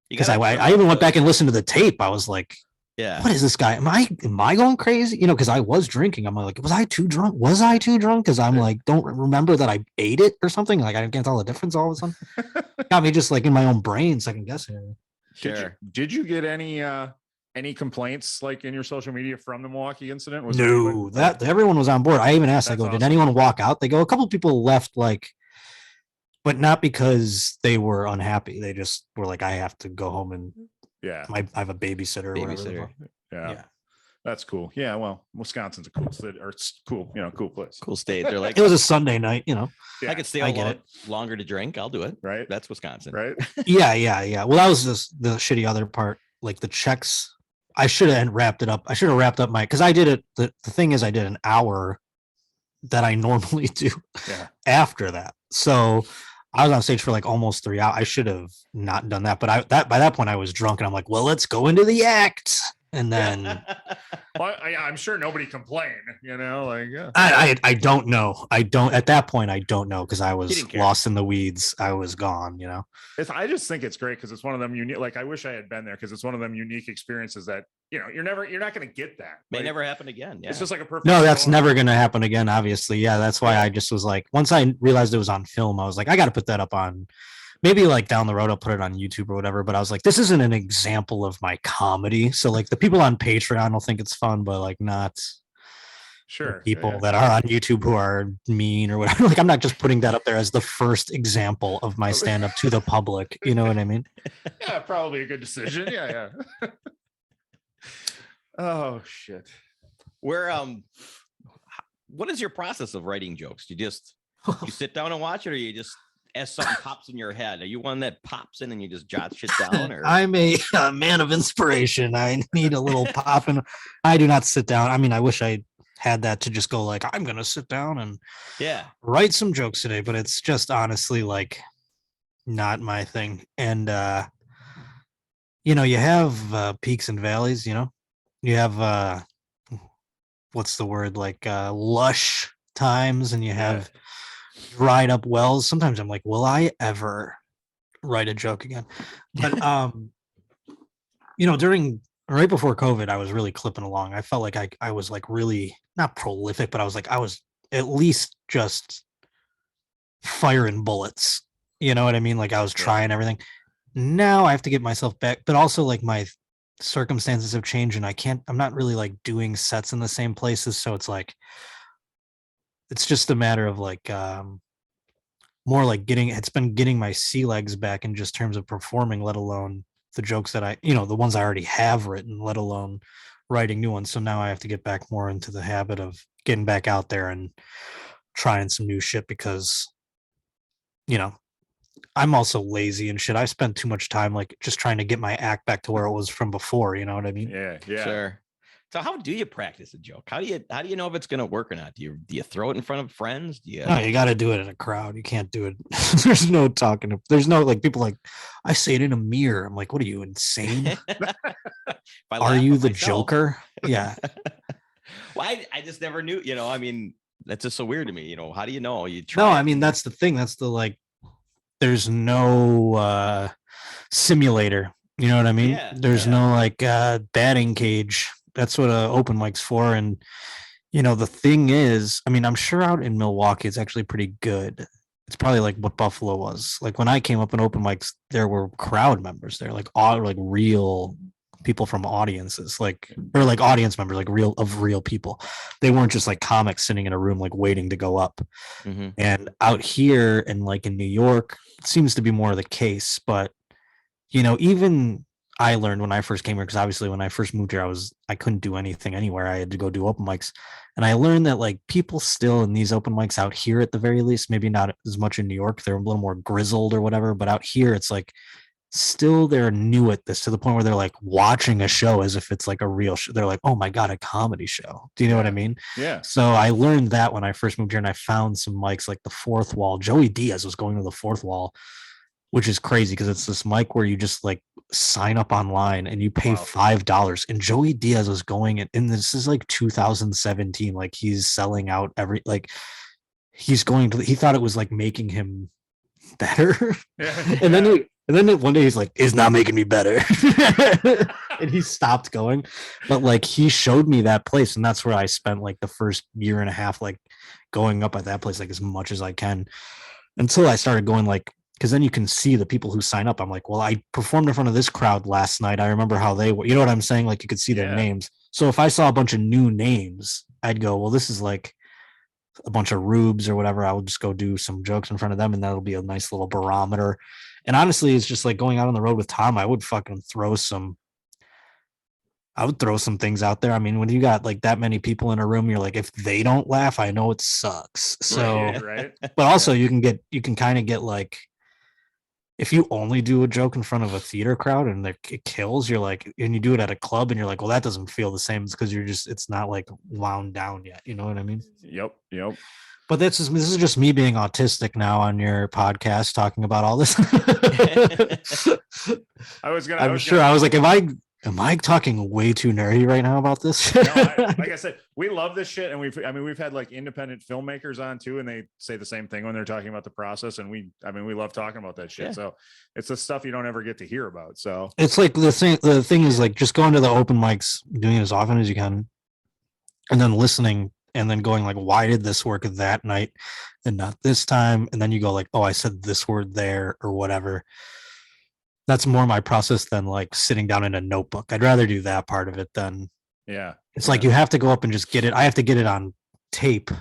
because I even went back and listened to the tape. I was like, yeah, what is this guy? Am I going crazy? Because I was drinking. I'm like, was I too drunk? Because I'm like, don't remember that I ate it or something. Like I can't tell the difference all of a sudden. Got me just like in my own brain, second guessing. Sure. Did you get any complaints like in your social media from the Milwaukee incident? No, that everyone was on board. I even asked, I go, awesome. Did anyone walk out? They go, a couple of people left, like, but not because they were unhappy. They just were like, I have to go home and I have a babysitter or whatever. Yeah. That's cool. Yeah, well, Wisconsin's a cool city, or it's cool, cool place. Cool state. They're like, it was a Sunday night, Yeah, I could stay longer to drink. I'll do it. Right. That's Wisconsin. Right. Yeah. Well, that was just the shitty other part. Like the checks, I should have wrapped it up. I should have wrapped up because I did it. The thing is, I did an hour that I normally do after that. So I was on stage for like almost 3 hours. I should have not done that. But by that point I was drunk and I'm like, well, let's go into the act. And then well, I'm sure nobody complained, like I don't know. At that point I don't know because I was lost in the weeds. I was gone, I just think it's great because it's one of them unique. Like I wish I had been there because it's one of them unique experiences that you're not going to get that. May never happen again. Yeah. It's just like a perfect. No, that's never going to happen again. Obviously, yeah. That's why I just was like, once I realized it was on film, I was like, I got to put that up on. Maybe like down the road, I'll put it on YouTube or whatever. But I was like, this isn't an example of my comedy. So like the people on Patreon will think it's fun, but like not sure people that are on YouTube who are mean or whatever. Like I'm not just putting that up there as the first example of my stand-up to the public. You know what I mean? Yeah, probably a good decision. Yeah. Oh shit. What is your process of writing jokes? You sit down and watch it, or you just as something pops in your head? Are you one that pops in and you just jot shit down? Or I'm a man of inspiration. I need a little pop, and I do not sit down. I mean, I wish I had that to just go like, I'm gonna sit down and write some jokes today, but it's just honestly like not my thing. And you have peaks and valleys. You have what's the word, like lush times, and you have dried up wells. Sometimes I'm like, will I ever write a joke again? But during right before COVID, I was really clipping along. I felt like I was like really not prolific, but I was at least just firing bullets. You know what I mean? Like I was trying everything. Now I have to get myself back, but also like my circumstances have changed and I'm not really like doing sets in the same places. So it's like, it's just a matter of like more like getting my sea legs back in just terms of performing, let alone the jokes that the ones I already have written, let alone writing new ones. So now I have to get back more into the habit of getting back out there and trying some new shit because, I'm also lazy and shit. I spent too much time like just trying to get my act back to where it was from before. You know what I mean? Yeah. Sure. So how do you practice a joke? How do you know if it's going to work or not? Do you throw it in front of friends? No, you got to do it in a crowd. You can't do it. There's no talking. There's no like people like, I say it in a mirror. I'm like, what are you, insane? Are you the Joker? Yeah. Well, I just never knew, I mean, that's just so weird to me. How do you know? You try. No, I mean, that's the thing. That's the like, there's no simulator. You know what I mean? Yeah, there's no like batting cage. That's what open mic's for. And, the thing is, I mean, I'm sure out in Milwaukee, it's actually pretty good. It's probably like what Buffalo was. Like when I came up in open mics, there were crowd members there, like all like real people from audiences, like, or like audience members, like real people. They weren't just like comics sitting in a room, like waiting to go up. Mm-hmm. And out here and like in New York, it seems to be more of the case. But, even I learned when I first came here, because obviously when I first moved here, I couldn't do anything anywhere. I had to go do open mics. And I learned that like people still in these open mics out here at the very least, maybe not as much in New York, they're a little more grizzled or whatever, but out here it's like still they're new at this, to the point where they're like watching a show as if it's like a real show. They're like, oh my God, a comedy show. Do you know what I mean? Yeah. So I learned that when I first moved here, and I found some mics like the Fourth Wall. Joey Diaz was going to the Fourth Wall, which is crazy because it's this mic where you just like sign up online and you pay $5. And Joey Diaz was going, and this is like 2017. Like he's selling out he's going to, he thought it was like making him better. And then one day he's like, it's not making me better. And he stopped going. But like he showed me that place, and that's where I spent like the first year and a half, like going up at that place like as much as I can, until I started going like, because then you can see the people who sign up. I'm like, well, I performed in front of this crowd last night. I remember how they were, you know what I'm saying? Like you could see their names. So if I saw a bunch of new names, I'd go, well, this is like a bunch of rubes or whatever. I would just go do some jokes in front of them, and that'll be a nice little barometer. And honestly, it's just like going out on the road with Tom. I would throw some things out there. I mean, when you got like that many people in a room, you're like, if they don't laugh, I know it sucks. So, right. But also you can kind of get like, if you only do a joke in front of a theater crowd and it kills, you're like, and you do it at a club and you're like, well, that doesn't feel the same. It's because it's not like wound down yet. You know what I mean? Yep. But this is just me being autistic now on your podcast, talking about all this. I was like, am I talking way too nerdy right now about this? No, like I said, we love this shit, and we've had like independent filmmakers on too, and they say the same thing when they're talking about the process, and we love talking about that shit. Yeah. So it's the stuff you don't ever get to hear about. So it's like the thing is like just going to the open mics, doing it as often as you can, and then listening, and then going like, why did this work that night and not this time? And then you go like, oh, I said this word there or whatever. That's more my process than like sitting down in a notebook. I'd rather do that part of it than, it's like you have to go up and just get it. I have to get it on tape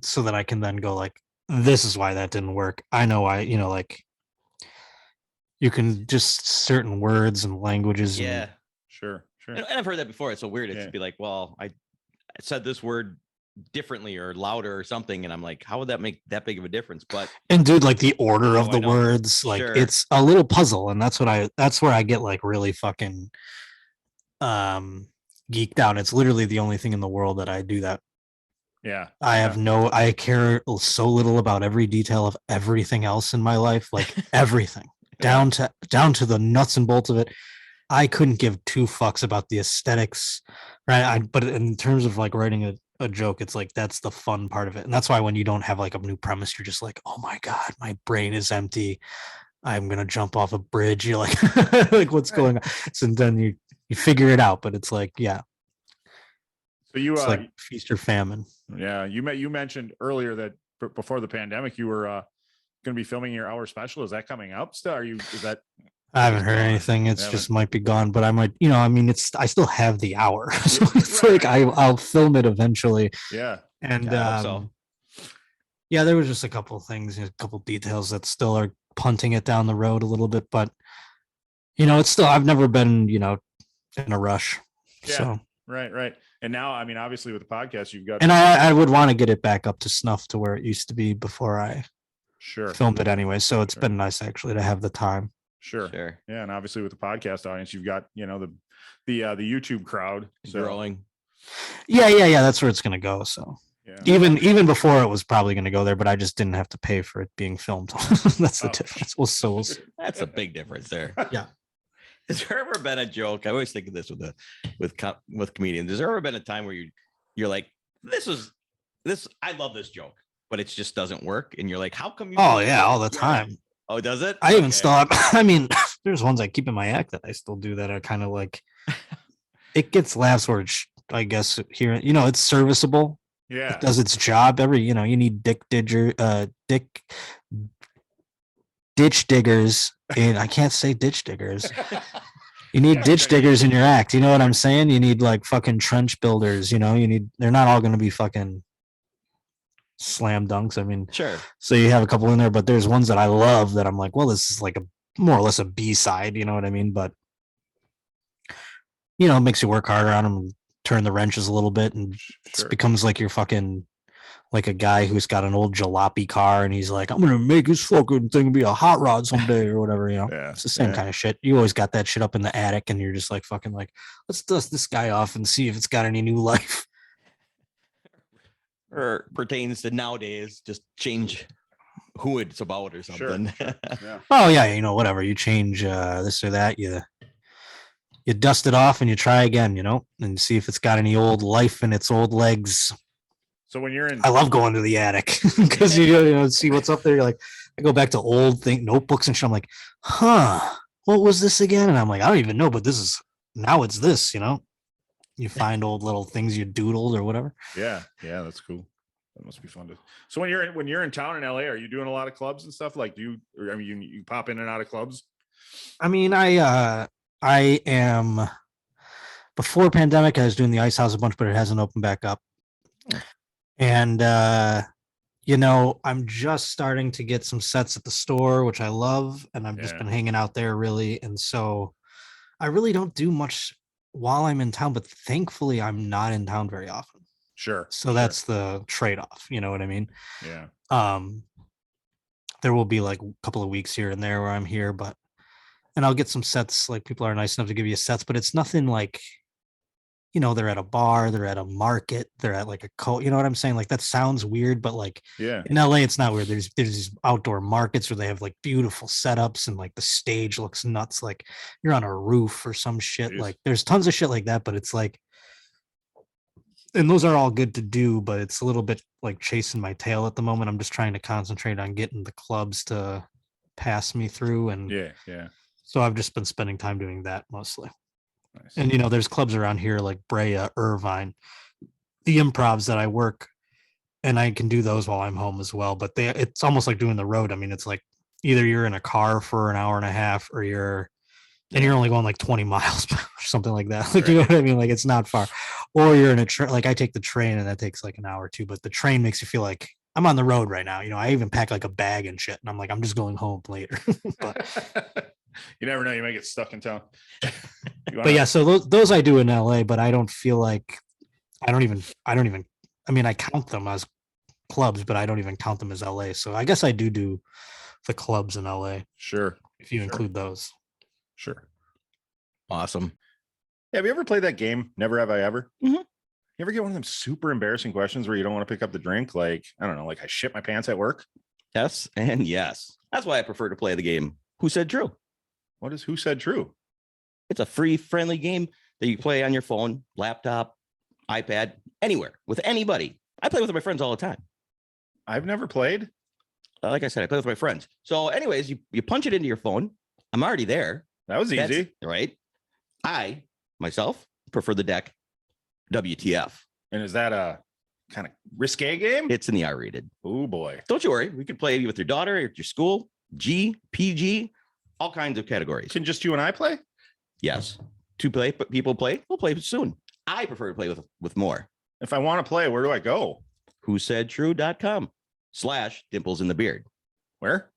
so that I can then go like, this is why that didn't work. I know like you can just certain words and languages. Yeah, sure. And I've heard that before. It's so weird. It's to be like, well, I said this word differently or louder or something, and I'm like, how would that make that big of a difference? But and dude, like the order of the words, like it's a little puzzle, and that's where I get like really fucking geeked out. It's literally the only thing in the world that I do that. I care so little about every detail of everything else in my life, like everything down to the nuts and bolts of it. I couldn't give two fucks about the aesthetics, right? But in terms of like writing a joke, it's like that's the fun part of it. And that's why when you don't have like a new premise, you're just like, oh my God, my brain is empty. I'm gonna jump off a bridge. You're like, like what's going on? So then you figure it out, but it's like, yeah. So it's like feast or famine. Yeah, you mentioned earlier that before the pandemic, you were going to be filming your hour special. Is that coming up still? I haven't heard anything. It's just might be gone, but I might, I still have the hour. So it's like I'll film it eventually. Yeah. And there was just a couple of things, a couple of details that still are punting it down the road a little bit, but it's still, I've never been, in a rush. Yeah. So Right. And now, I mean, obviously with the podcast, you've got, and I would want to get it back up to snuff to where it used to be before I filmed it anyway. So it's been nice actually to have the time. Sure. Yeah. And obviously with the podcast audience, you've got, the YouTube crowd growing. Yeah. That's where it's going to go. So even before it was probably going to go there, but I just didn't have to pay for it being filmed. That's the difference. That's a big difference there. Yeah. Has there ever been a joke? I always think of this with comedians. Has there ever been a time where you're like, I love this joke, but it just doesn't work, and you're like, how come you? Oh yeah, all the time. Oh, does it? I even still have, I mean, there's ones I keep in my act that I still do that are kind of like, it gets laughs where it's, I guess here, it's serviceable. Yeah. It does its job. You need ditch diggers. And I can't say ditch diggers. You need ditch diggers in your act. You know what I'm saying? You need like fucking trench builders. They're not all going to be fucking slam dunks. I mean, sure. So you have a couple in there, but there's ones that I love that I'm like, well, this is like more or less a B-side. You know what I mean? But it makes you work harder on them and turn the wrenches a little bit, and it becomes like you're fucking like a guy who's got an old jalopy car and he's like, I'm gonna make this fucking thing be a hot rod someday or whatever, it's the same kind of shit. You always got that shit up in the attic and you're just like fucking like, let's dust this guy off and see if it's got any new life. Or pertains to nowadays, just change who it's about or something. Yeah. Oh yeah, whatever, you change this or that, you dust it off and you try again, and see if it's got any old life in its old legs. So when you're in, I love going to the attic because you see what's up there. You're like, I go back to old notebooks and shit. I'm like, what was this again? And I'm like, I don't even know, but now it's this, you find old little things you doodled or whatever. Yeah, that's cool. That must be fun to. So when you're in town in LA, are you doing a lot of clubs and stuff? Like, you pop in and out of clubs? I mean, I am, before pandemic, I was doing the Ice House a bunch, but it hasn't opened back up. And, I'm just starting to get some sets at the store, which I love. And I've just been hanging out there really. And so I really don't do much while I'm in town, but thankfully I'm not in town very often. Sure. So that's the trade-off. You know what I mean? Yeah. There will be like a couple of weeks here and there where I'm here, and I'll get some sets. Like, people are nice enough to give you sets, but it's nothing like, they're at a bar, they're at a market, they're at like a you know what I'm saying? Like, that sounds weird, but like in LA, it's not weird. There's these outdoor markets where they have like beautiful setups and like the stage looks nuts. Like you're on a roof or some shit. Jeez. Like there's tons of shit like that, but it's like, and those are all good to do, but it's a little bit like chasing my tail at the moment. I'm just trying to concentrate on getting the clubs to pass me through. And yeah. So I've just been spending time doing that mostly. Nice. And, there's clubs around here like Brea, Irvine, the Improvs that I work, and I can do those while I'm home as well. But it's almost like doing the road. I mean, it's like either you're in a car for an hour and a half or you're only going like 20 miles or something like that. Like, you know what I mean? Like, it's not far. Or you're in a train. Like, I take the train and that takes like an hour or two, but the train makes you feel like I'm on the road right now. I even pack like a bag and shit, and I'm like, I'm just going home later. But you never know, you might get stuck in town. But yeah, so those I do in LA, but I don't feel like I don't even I mean, I count them as clubs, but I don't even count them as LA. So I guess I do the clubs in LA. Sure. If you include those. Sure. Awesome. Have you ever played that game, Never Have I Ever? Mm-hmm. You ever get one of them super embarrassing questions where you don't want to pick up the drink? Like, I don't know, like I shit my pants at work? Yes and yes. That's why I prefer to play the game Who Said True? What is Who Said True? It's a free, friendly game that you play on your phone, laptop, iPad, anywhere, with anybody. I play with my friends all the time. I've never played. Like I said, I play with my friends. So anyways, you punch it into your phone. I'm already there. That was easy. Right? I, myself, prefer the deck WTF. And is that a kind of risque game? It's in the R-rated. Oh, boy. Don't you worry. We could play with your daughter at your school, G, PG, all kinds of categories. Can just you and I play? Yes. People play. We'll play soon. I prefer to play with more. If I want to play, where do I go? whosaidtrue.com/Dimples in the Beard. Where?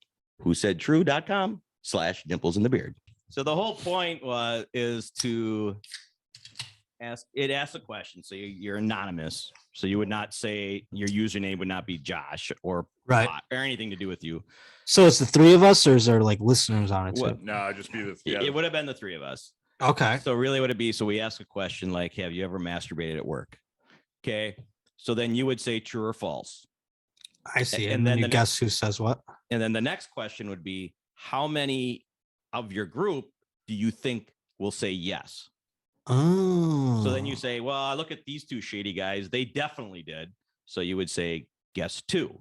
whosaidtrue.com/Dimples in the Beard. So the whole point is to ask a question. So you're anonymous. So you would not say your username would not be Josh or anything to do with you. So it's the three of us, or is there like listeners on it too? No, just be the. It would have been the three of us. Okay. So really would it be, so we ask a question like, have you ever masturbated at work? Okay. So then you would say true or false. I see. And then you guess who says what? And then the next question would be, how many of your group do you think will say yes? Oh. So then you say, well, I look at these two shady guys. They definitely did. So you would say, guess two.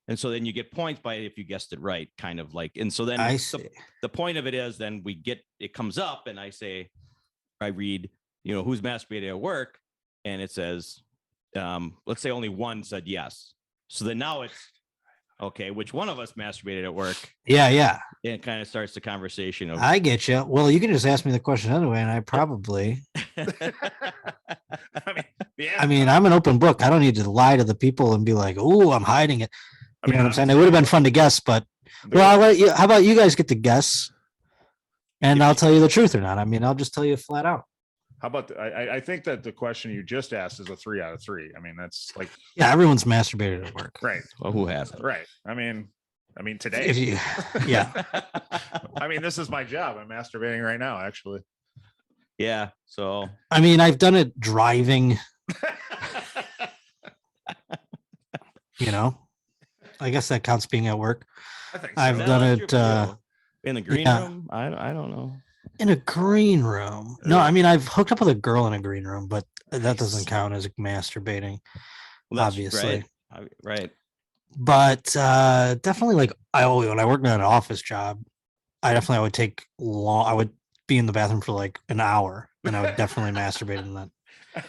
And so then you get points by if you guessed it right, kind of like, and so then the point of it is then it comes up and I read, who's masturbated at work. And it says, let's say only one said yes. So then now it's, okay, which one of us masturbated at work? Yeah. And it kind of starts the conversation. I get you. Well, you can just ask me the question anyway, and I probably. I mean, I'm an open book. I don't need to lie to the people and be like, "Oh, I'm hiding it." You know what I'm saying? It would have been fun to guess, but I'll let you. How about you guys get to guess, and I'll tell you the truth or not? I mean, I'll just tell you flat out. How about I think that the question you just asked is a 3 out of 3. I mean, that's like, yeah, everyone's masturbated at work. right. Well, who hasn't? Right. I mean today. If you, yeah. I mean, this is my job. I'm masturbating right now, actually. Yeah. So I mean, I've done it driving. You know, I guess that counts being at work. I think so. I've done it in the green room. I don't know. In a green room. No, I mean, I've hooked up with a girl in a green room, but that doesn't count as masturbating, well, obviously. Right. But definitely, like, when I worked in an office job, I would take long. I would be in the bathroom for like an hour, and I would definitely masturbate in that.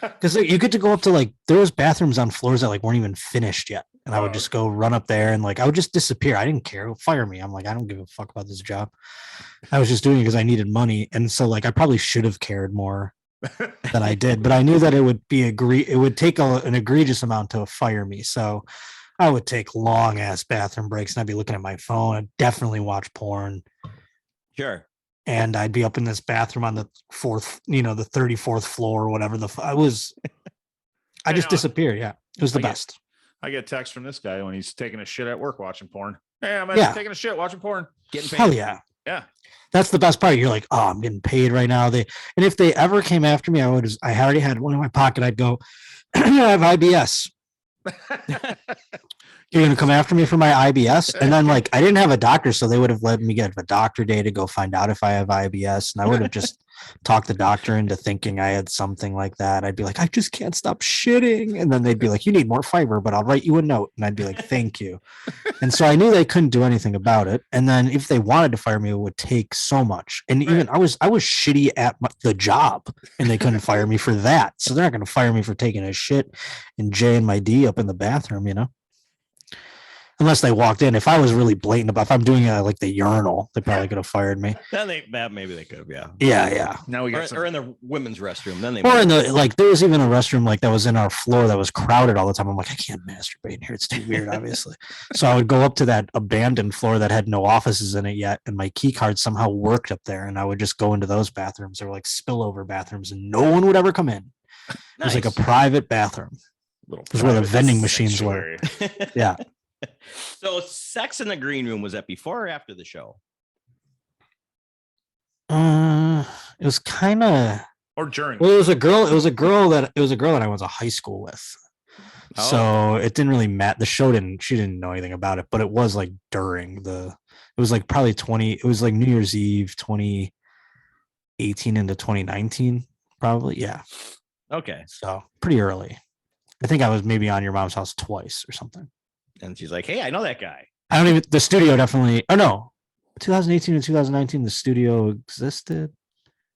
Because you get to go up to like, there was bathrooms on floors that like weren't even finished yet, and I would just go run up there and like I would just disappear. I didn't care. Fire me. I'm like, I don't give a fuck about this job. I was just doing it because I needed money, and so like I probably should have cared more than I did. But I knew that it would be it would take an egregious amount to fire me. So I would take long ass bathroom breaks, and I'd be looking at my phone. I'd definitely watch porn. Sure. And I'd be up in this bathroom on the the 34th floor or whatever. I just disappeared. Yeah. It was the best. I get text from this guy when he's taking a shit at work watching porn. Hey, I'm taking a shit watching porn. Getting paid. Hell yeah. Yeah. That's the best part. You're like, oh, I'm getting paid right now. And if they ever came after me, I already had one in my pocket. I'd go, I have IBS. You're going to come after me for my IBS? And then like, I didn't have a doctor, so they would have let me get a doctor day to go find out if I have IBS. And I would have just talked the doctor into thinking I had something like that. I'd be like, I just can't stop shitting. And then they'd be like, you need more fiber, but I'll write you a note. And I'd be like, thank you. And so I knew they couldn't do anything about it. And then if they wanted to fire me, it would take so much. And even I was shitty at the job, and they couldn't fire me for that. So they're not going to fire me for taking a shit and J and my D up in the bathroom, Unless they walked in. If I was really blatant about, if I'm doing like the urinal, they probably could have fired me. Then maybe they could have, yeah. Yeah. Now we got or in the women's restroom. Then they or in the like there was even a restroom like that was in our floor that was crowded all the time. I'm like, I can't masturbate in here. It's too weird, obviously. So I would go up to that abandoned floor that had no offices in it yet, and my key card somehow worked up there, and I would just go into those bathrooms. They were like spillover bathrooms, and no one would ever come in. Nice. It was like a private bathroom. It was where the vending machines were. Yeah. So sex in the green room, was that before or after the show? It was kind of or during. Well, it was a girl that I went to high school with. Oh. So it didn't really matter. She didn't know anything about it, but it was like it was like probably it was like New Year's Eve 2018 into 2019, probably. Yeah. Okay. So pretty early. I think I was maybe on your mom's house twice or something. And she's like, hey, I know that guy. The studio definitely, 2018 and 2019, the studio existed.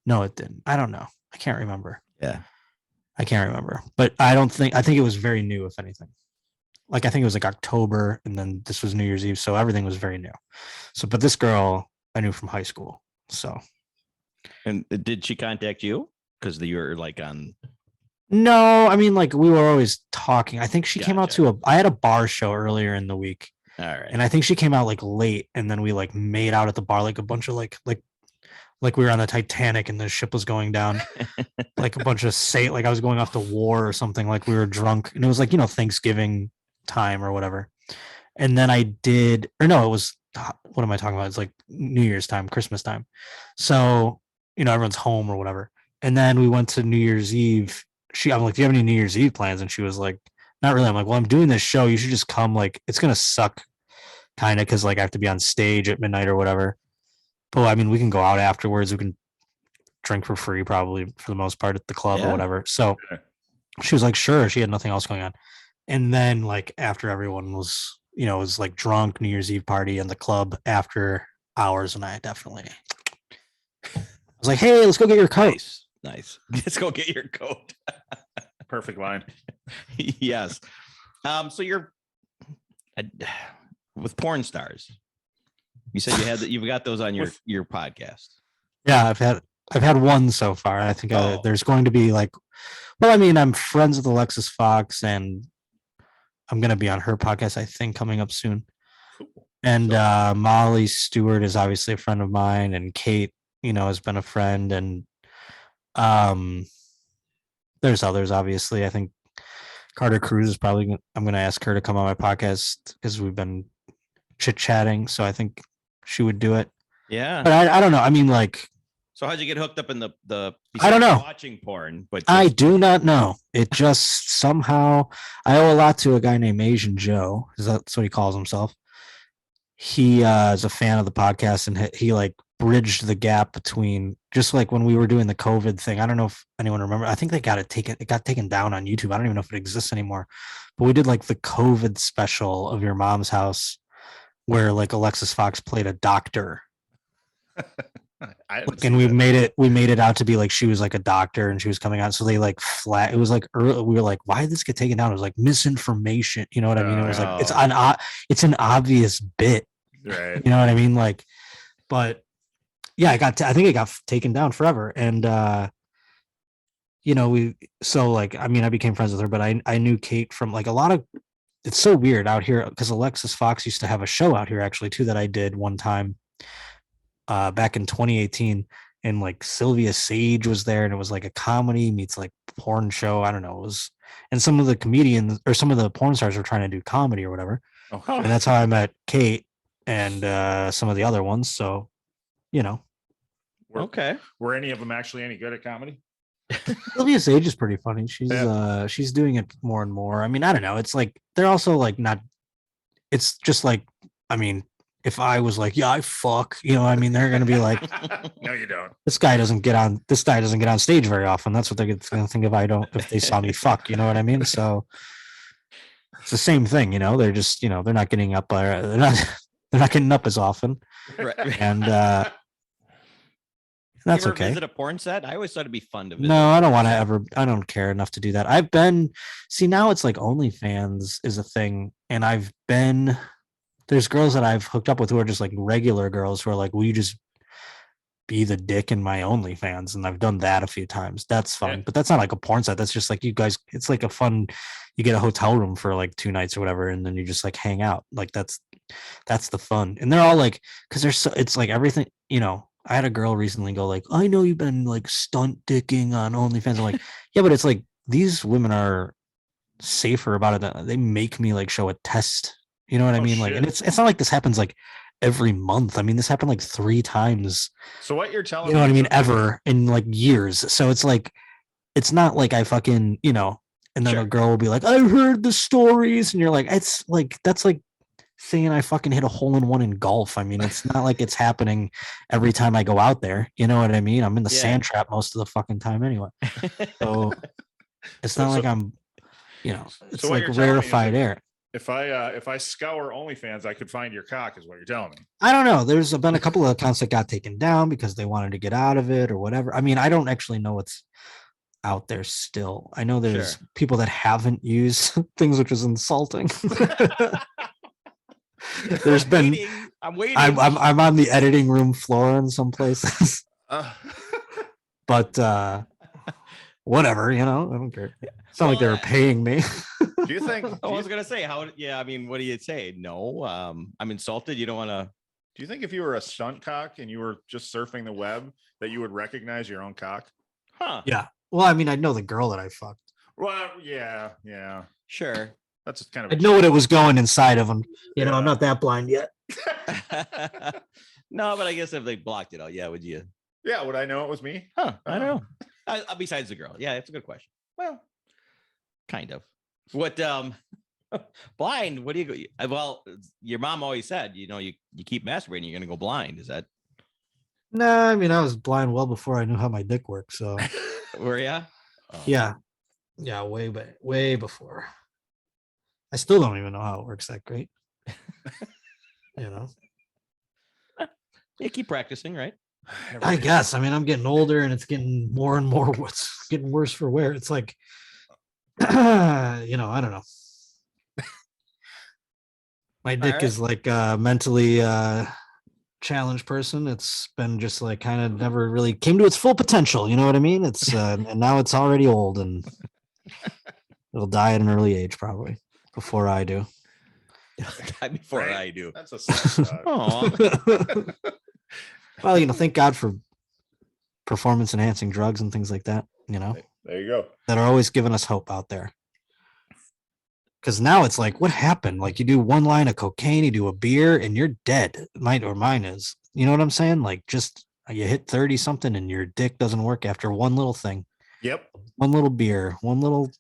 No, it didn't. I don't know. I can't remember. Yeah. I can't remember, but I think it was very new, if anything. Like, I think it was like October, and then this was New Year's Eve. So everything was very new. So, but this girl I knew from high school. So. And did she contact you? Because you were like on. No, I mean, like we were always talking. I think she came out I had a bar show earlier in the week. All right. And I think she came out like late, and then we like made out at the bar, like a bunch of like we were on the Titanic and the ship was going down, like a bunch of like I was going off to war or something, like we were drunk, and it was like, Thanksgiving time or whatever. And then it was, what am I talking about? It's like New Year's time, Christmas time. So, everyone's home or whatever. And then we went to New Year's Eve. I'm like, do you have any New Year's Eve plans? And she was like, not really. I'm like, well, I'm doing this show. You should just come. Like, it's going to suck kind of because like I have to be on stage at midnight or whatever. But I mean, we can go out afterwards. We can drink for free probably for the most part at the club or whatever. So she was like, sure. She had nothing else going on. And then like after everyone was, it was like drunk New Year's Eve party in the club after hours. And I was like, hey, let's go get your coat. Nice. Let's go get your coat. Perfect line. Yes. So you're with porn stars. You said you've got those on your podcast. Yeah, I've had one so far. I think there's going to be I'm friends with Alexis Fox, and I'm going to be on her podcast, I think, coming up soon. Cool. And Molly Stewart is obviously a friend of mine, and Kate, has been a friend, and there's others, obviously. I think Carter Cruz is probably. I'm going to ask her to come on my podcast because we've been chit chatting. So I think she would do it. Yeah, but I don't know. I mean, like. So how'd you get hooked up in the? I don't know. Watching porn, but I do not know. It just somehow I owe a lot to a guy named Asian Joe. That's what he calls himself. He is a fan of the podcast, and he like bridged the gap between just like when we were doing the COVID thing. I don't know if anyone remember. I think they got it taken. It got taken down on YouTube. I don't even know if it exists anymore. But we did like the COVID special of Your Mom's House, where like Alexis Fox played a doctor. And we made it out to be like she was like a doctor and she was coming out. So they like it was like early, we were like, why did this get taken down? It was like misinformation. You know what I mean? It was like it's an obvious bit. Right. You know what I mean? Like, but yeah, I think it got taken down forever. And I became friends with her, but I knew Kate from like a lot of. It's so weird out here because Alexis Fox used to have a show out here actually too that I did one time. Back in 2018, and like Sylvia Sage was there, and it was like a comedy meets like porn show. I don't know. It was, and some of the comedians or some of the porn stars were trying to do comedy or whatever. And that's how I met Kate and some of the other ones. So, okay. Were any of them actually any good at comedy? Sylvia Sage is pretty funny. She's doing it more and more. I mean, I don't know. It's like they're also like not. It's just like, I mean. If I was like, yeah, I fuck, I mean, they're going to be like, no, you don't. This guy doesn't get on stage very often. That's what they're going to think if they saw me fuck, you know what I mean? So it's the same thing, they're just, they're not getting up, they're not getting up as often. Right. And that's you ever okay. Visit a porn set? I always thought it'd be fun to visit. No, I don't care enough to do that. Now it's like OnlyFans is a thing. And there's girls that I've hooked up with who are just like regular girls who are like, will you just be the dick in my OnlyFans? And I've done that a few times. That's fun. Yeah. But that's not like a porn set. That's just like you guys, it's like you get a hotel room for like 2 nights or whatever. And then you just like hang out. Like that's the fun. And they're all like, cause it's like everything, I had a girl recently go like, I know you've been like stunt dicking on OnlyFans. I'm like, yeah, but it's like, these women are safer about it. They make me like show a test. You know what I mean? Like, and it's not like this happens like every month. I mean, this happened like 3 times. So what you're telling me, you know what I mean? Ever in like years. So it's like, it's not like I fucking, and then a girl will be like, I heard the stories. And you're like, it's like, that's like saying I fucking hit a hole in one in golf. I mean, it's not like it's happening every time I go out there. You know what I mean? I'm in the sand trap most of the fucking time anyway. So it's not like I'm, it's so like rarefied air. If I scour OnlyFans, I could find your cock, is what you're telling me. I don't know. There's been a couple of accounts that got taken down because they wanted to get out of it or whatever. I mean, I don't actually know what's out there still. I know there's people that haven't used things, which is insulting. There's I'm waiting. I'm on the editing room floor in some places. But whatever, I don't care. It's not like they were paying me. Do you think? I was gonna say how? Yeah, I mean, what do you say? No, I'm insulted. You don't want to. Do you think if you were a stunt cock and you were just surfing the web, that you would recognize your own cock? Huh? Yeah. Well, I mean, I'd know the girl that I fucked. Well, yeah, sure. That's just kind of. I'd know what it was going inside of them. I'm not that blind yet. No, but I guess if they blocked it out, would you? Yeah, would I know it was me? Huh? I don't know. Besides the girl, it's a good question. Well, kind of. What blind? What do you go? Well, your mom always said, you keep masturbating, you're gonna go blind. Is that? No, I mean I was blind well before I knew how my dick worked. So, were ya? Oh. Yeah, way before. I still don't even know how it works that great. You keep practicing, right? I guess. I mean, I'm getting older, and it's getting more and more. What's getting worse for wear? It's like, I don't know. My dick is like a mentally challenged person. It's been just like kind of never really came to its full potential. You know what I mean? It's and now it's already old, and it'll die at an early age, probably before I do. Before I do. That's a sad thought. Well, thank God for performance enhancing drugs and things like that. There you go. That are always giving us hope out there. Because now it's like, what happened? Like you do one line of cocaine, you do a beer, and you're dead. Mine is. You know what I'm saying? Like just you hit 30 something and your dick doesn't work after one little thing. Yep. One little beer, one little.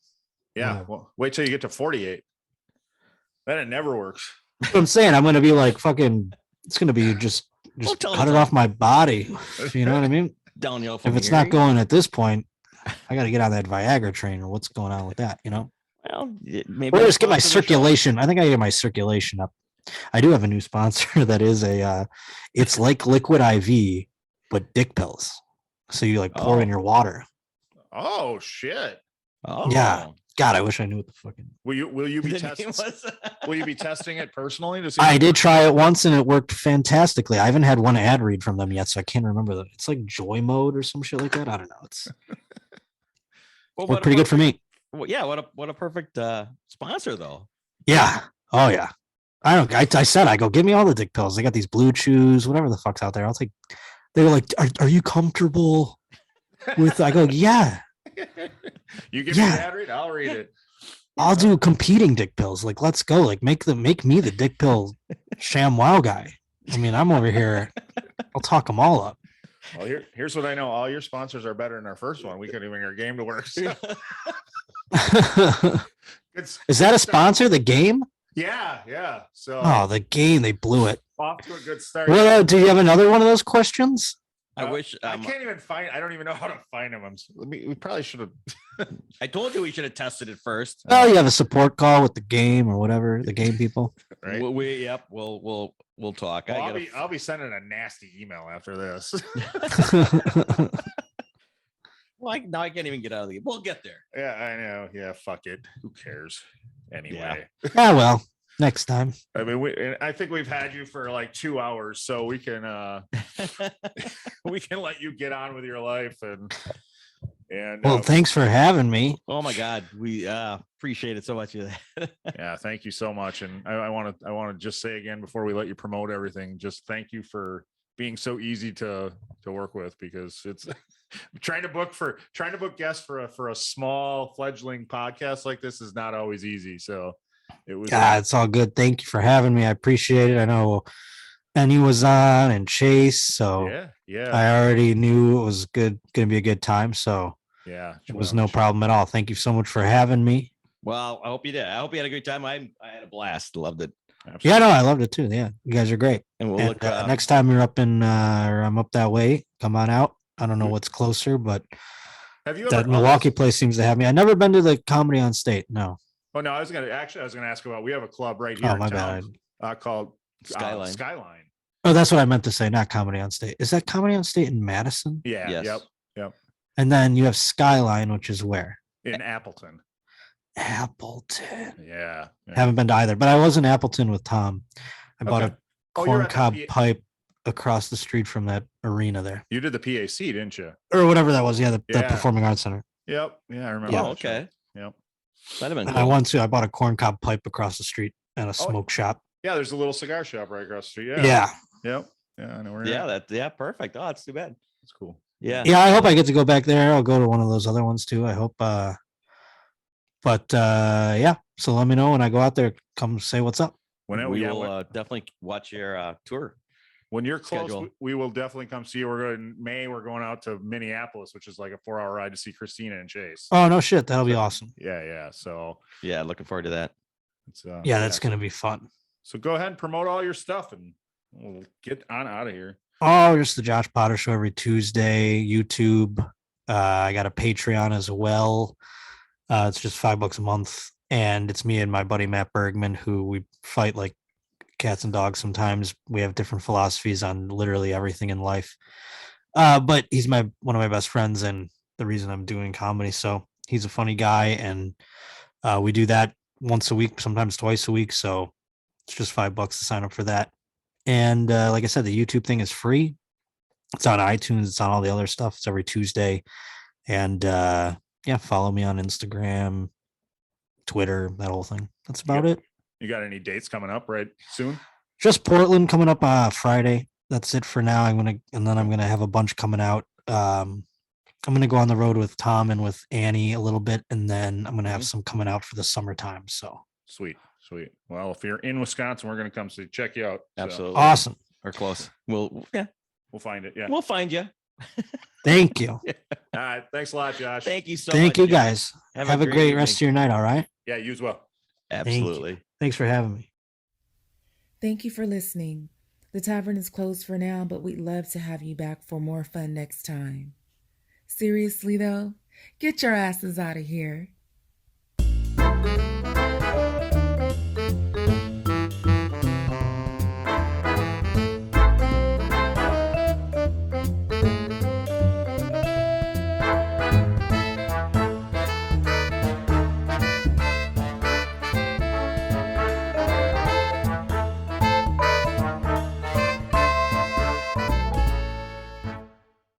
Yeah. Well, wait till you get to 48. Then it never works. That's what I'm saying. I'm going to be like fucking, it's going to be just cut it off my body. You know what I mean? Downhill. If it's not going at this point, I got to get on that Viagra train or what's going on with that, you know? Well, maybe or just get my circulation. I think I get my circulation up. I do have a new sponsor that is it's like liquid IV, but dick pills. So you like pour in your water. Oh shit. Oh yeah. God, I wish I knew what the fucking. Will you be testing? Will you be testing it personally to see? I did try it once and it worked fantastically. I haven't had one ad read from them yet, so I can't remember that. It's like Joy Mode or some shit like that. I don't know. It's worked pretty good for me. Well, yeah, what a perfect sponsor though. Yeah. Oh yeah. I said, I go, give me all the dick pills. They got these Blue Chews, whatever the fuck's out there. I'll take. They were like, are you comfortable with? I go, yeah. You give me the ad read, I'll read it. I'll do competing dick pills. Like, let's go. Like, make me the dick pill sham wow guy. I mean, I'm over here. I'll talk them all up. Well, here's what I know. All your sponsors are better than our first one. We couldn't even get our game to work. So. Is that a sponsor? The game? Yeah. So the game, they blew it. Off to a good start. Well, do you have another one of those questions? I wish I can't even find. I don't even know how to find them. We probably should have. I told you we should have tested it first. Oh, you have a support call with the game or whatever, the game people. Right. We'll talk. Well, I'll be sending a nasty email after this. Now I can't even get out of the game. We'll get there. Yeah, I know. Yeah, fuck it. Who cares? Anyway. Yeah, well, next time. I mean, I think we've had you for like 2 hours, so we can we can let you get on with your life and well, thanks for having me. Oh my God, we appreciate it so much. Yeah, thank you so much. And I want to just say again before we let you promote everything, just thank you for being so easy to work with, because it's trying to book guests for a small fledgling podcast like this is not always easy. So it was. It's all good. Thank you for having me. I appreciate it. I know Benny was on and Chase, so yeah. I already knew it was going to be a good time. So yeah, it was no problem at all. Thank you so much for having me. Well, I hope you did. I hope you had a good time. I had a blast. Loved it. Absolutely. Yeah, no, I loved it too. Yeah, you guys are great. And we'll look next time you're up in, or I'm up that way, come on out. I don't know what's closer, but have you that Milwaukee place seems to have me. I've never been to the Comedy on State. No. Oh no, I was gonna ask about. We have a club right here. Oh, my bad. Called Skyline. Skyline. Oh, that's what I meant to say. Not Comedy on State. Is that Comedy on State in Madison? Yeah. Yes. Yep. And then you have Skyline, which is where? In Appleton. Yeah. Haven't been to either, but I was in Appleton with Tom. I bought a corncob pipe across the street from that arena there. You did the PAC, didn't you? Or whatever that was. Yeah, the Performing Arts Center. Yep. Yeah, I remember. Oh, okay. Yep. That'd have been cool. I bought a corncob pipe across the street at a smoke shop. Yeah, there's a little cigar shop right across the street. Yeah. Yep. Yeah, I know where. Perfect. Oh, that's too bad. That's cool. Yeah. Yeah, I hope I get to go back there. I'll go to one of those other ones too. I hope. Yeah. So let me know when I go out there. Come say what's up. We will definitely watch your tour. When you're close, we will definitely come see you. We're going in May. We're going out to Minneapolis, which is like a 4-hour ride to see Christina and Chase. Oh no shit, that'll be awesome. Yeah. So yeah, looking forward to that. That's gonna be fun. So go ahead and promote all your stuff, and we'll get on out of here. Oh, just the Josh Potter Show every Tuesday. YouTube. I got a Patreon as well. It's just $5 a month, and it's me and my buddy Matt Bergman, who we fight like cats and dogs. Sometimes we have different philosophies on literally everything in life. But he's one of my best friends, and the reason I'm doing comedy. So he's a funny guy, and we do that once a week, sometimes twice a week. So it's just $5 to sign up for that. And like I said, the YouTube thing is free. It's on iTunes. It's on all the other stuff. It's every Tuesday. And follow me on Instagram, Twitter, that whole thing. That's about it. You got any dates coming up right soon? Just Portland coming up Friday. That's it for now. I'm gonna have a bunch coming out I'm gonna go on the road with Tom and with Annie a little bit, and then I'm gonna have some coming out for the summertime. So sweet. Well, if you're in Wisconsin, we're gonna come check you out. Absolutely, awesome. Or close. We'll find it. Yeah, we'll find you. Thank you. All right, thanks a lot, Josh. Thank you so much. Thank you, Josh. guys. Have a great rest of your night. All right. Yeah, you as well. Absolutely. Thanks for having me. Thank you for listening. The tavern is closed for now, but we'd love to have you back for more fun next time. Seriously, though, get your asses out of here.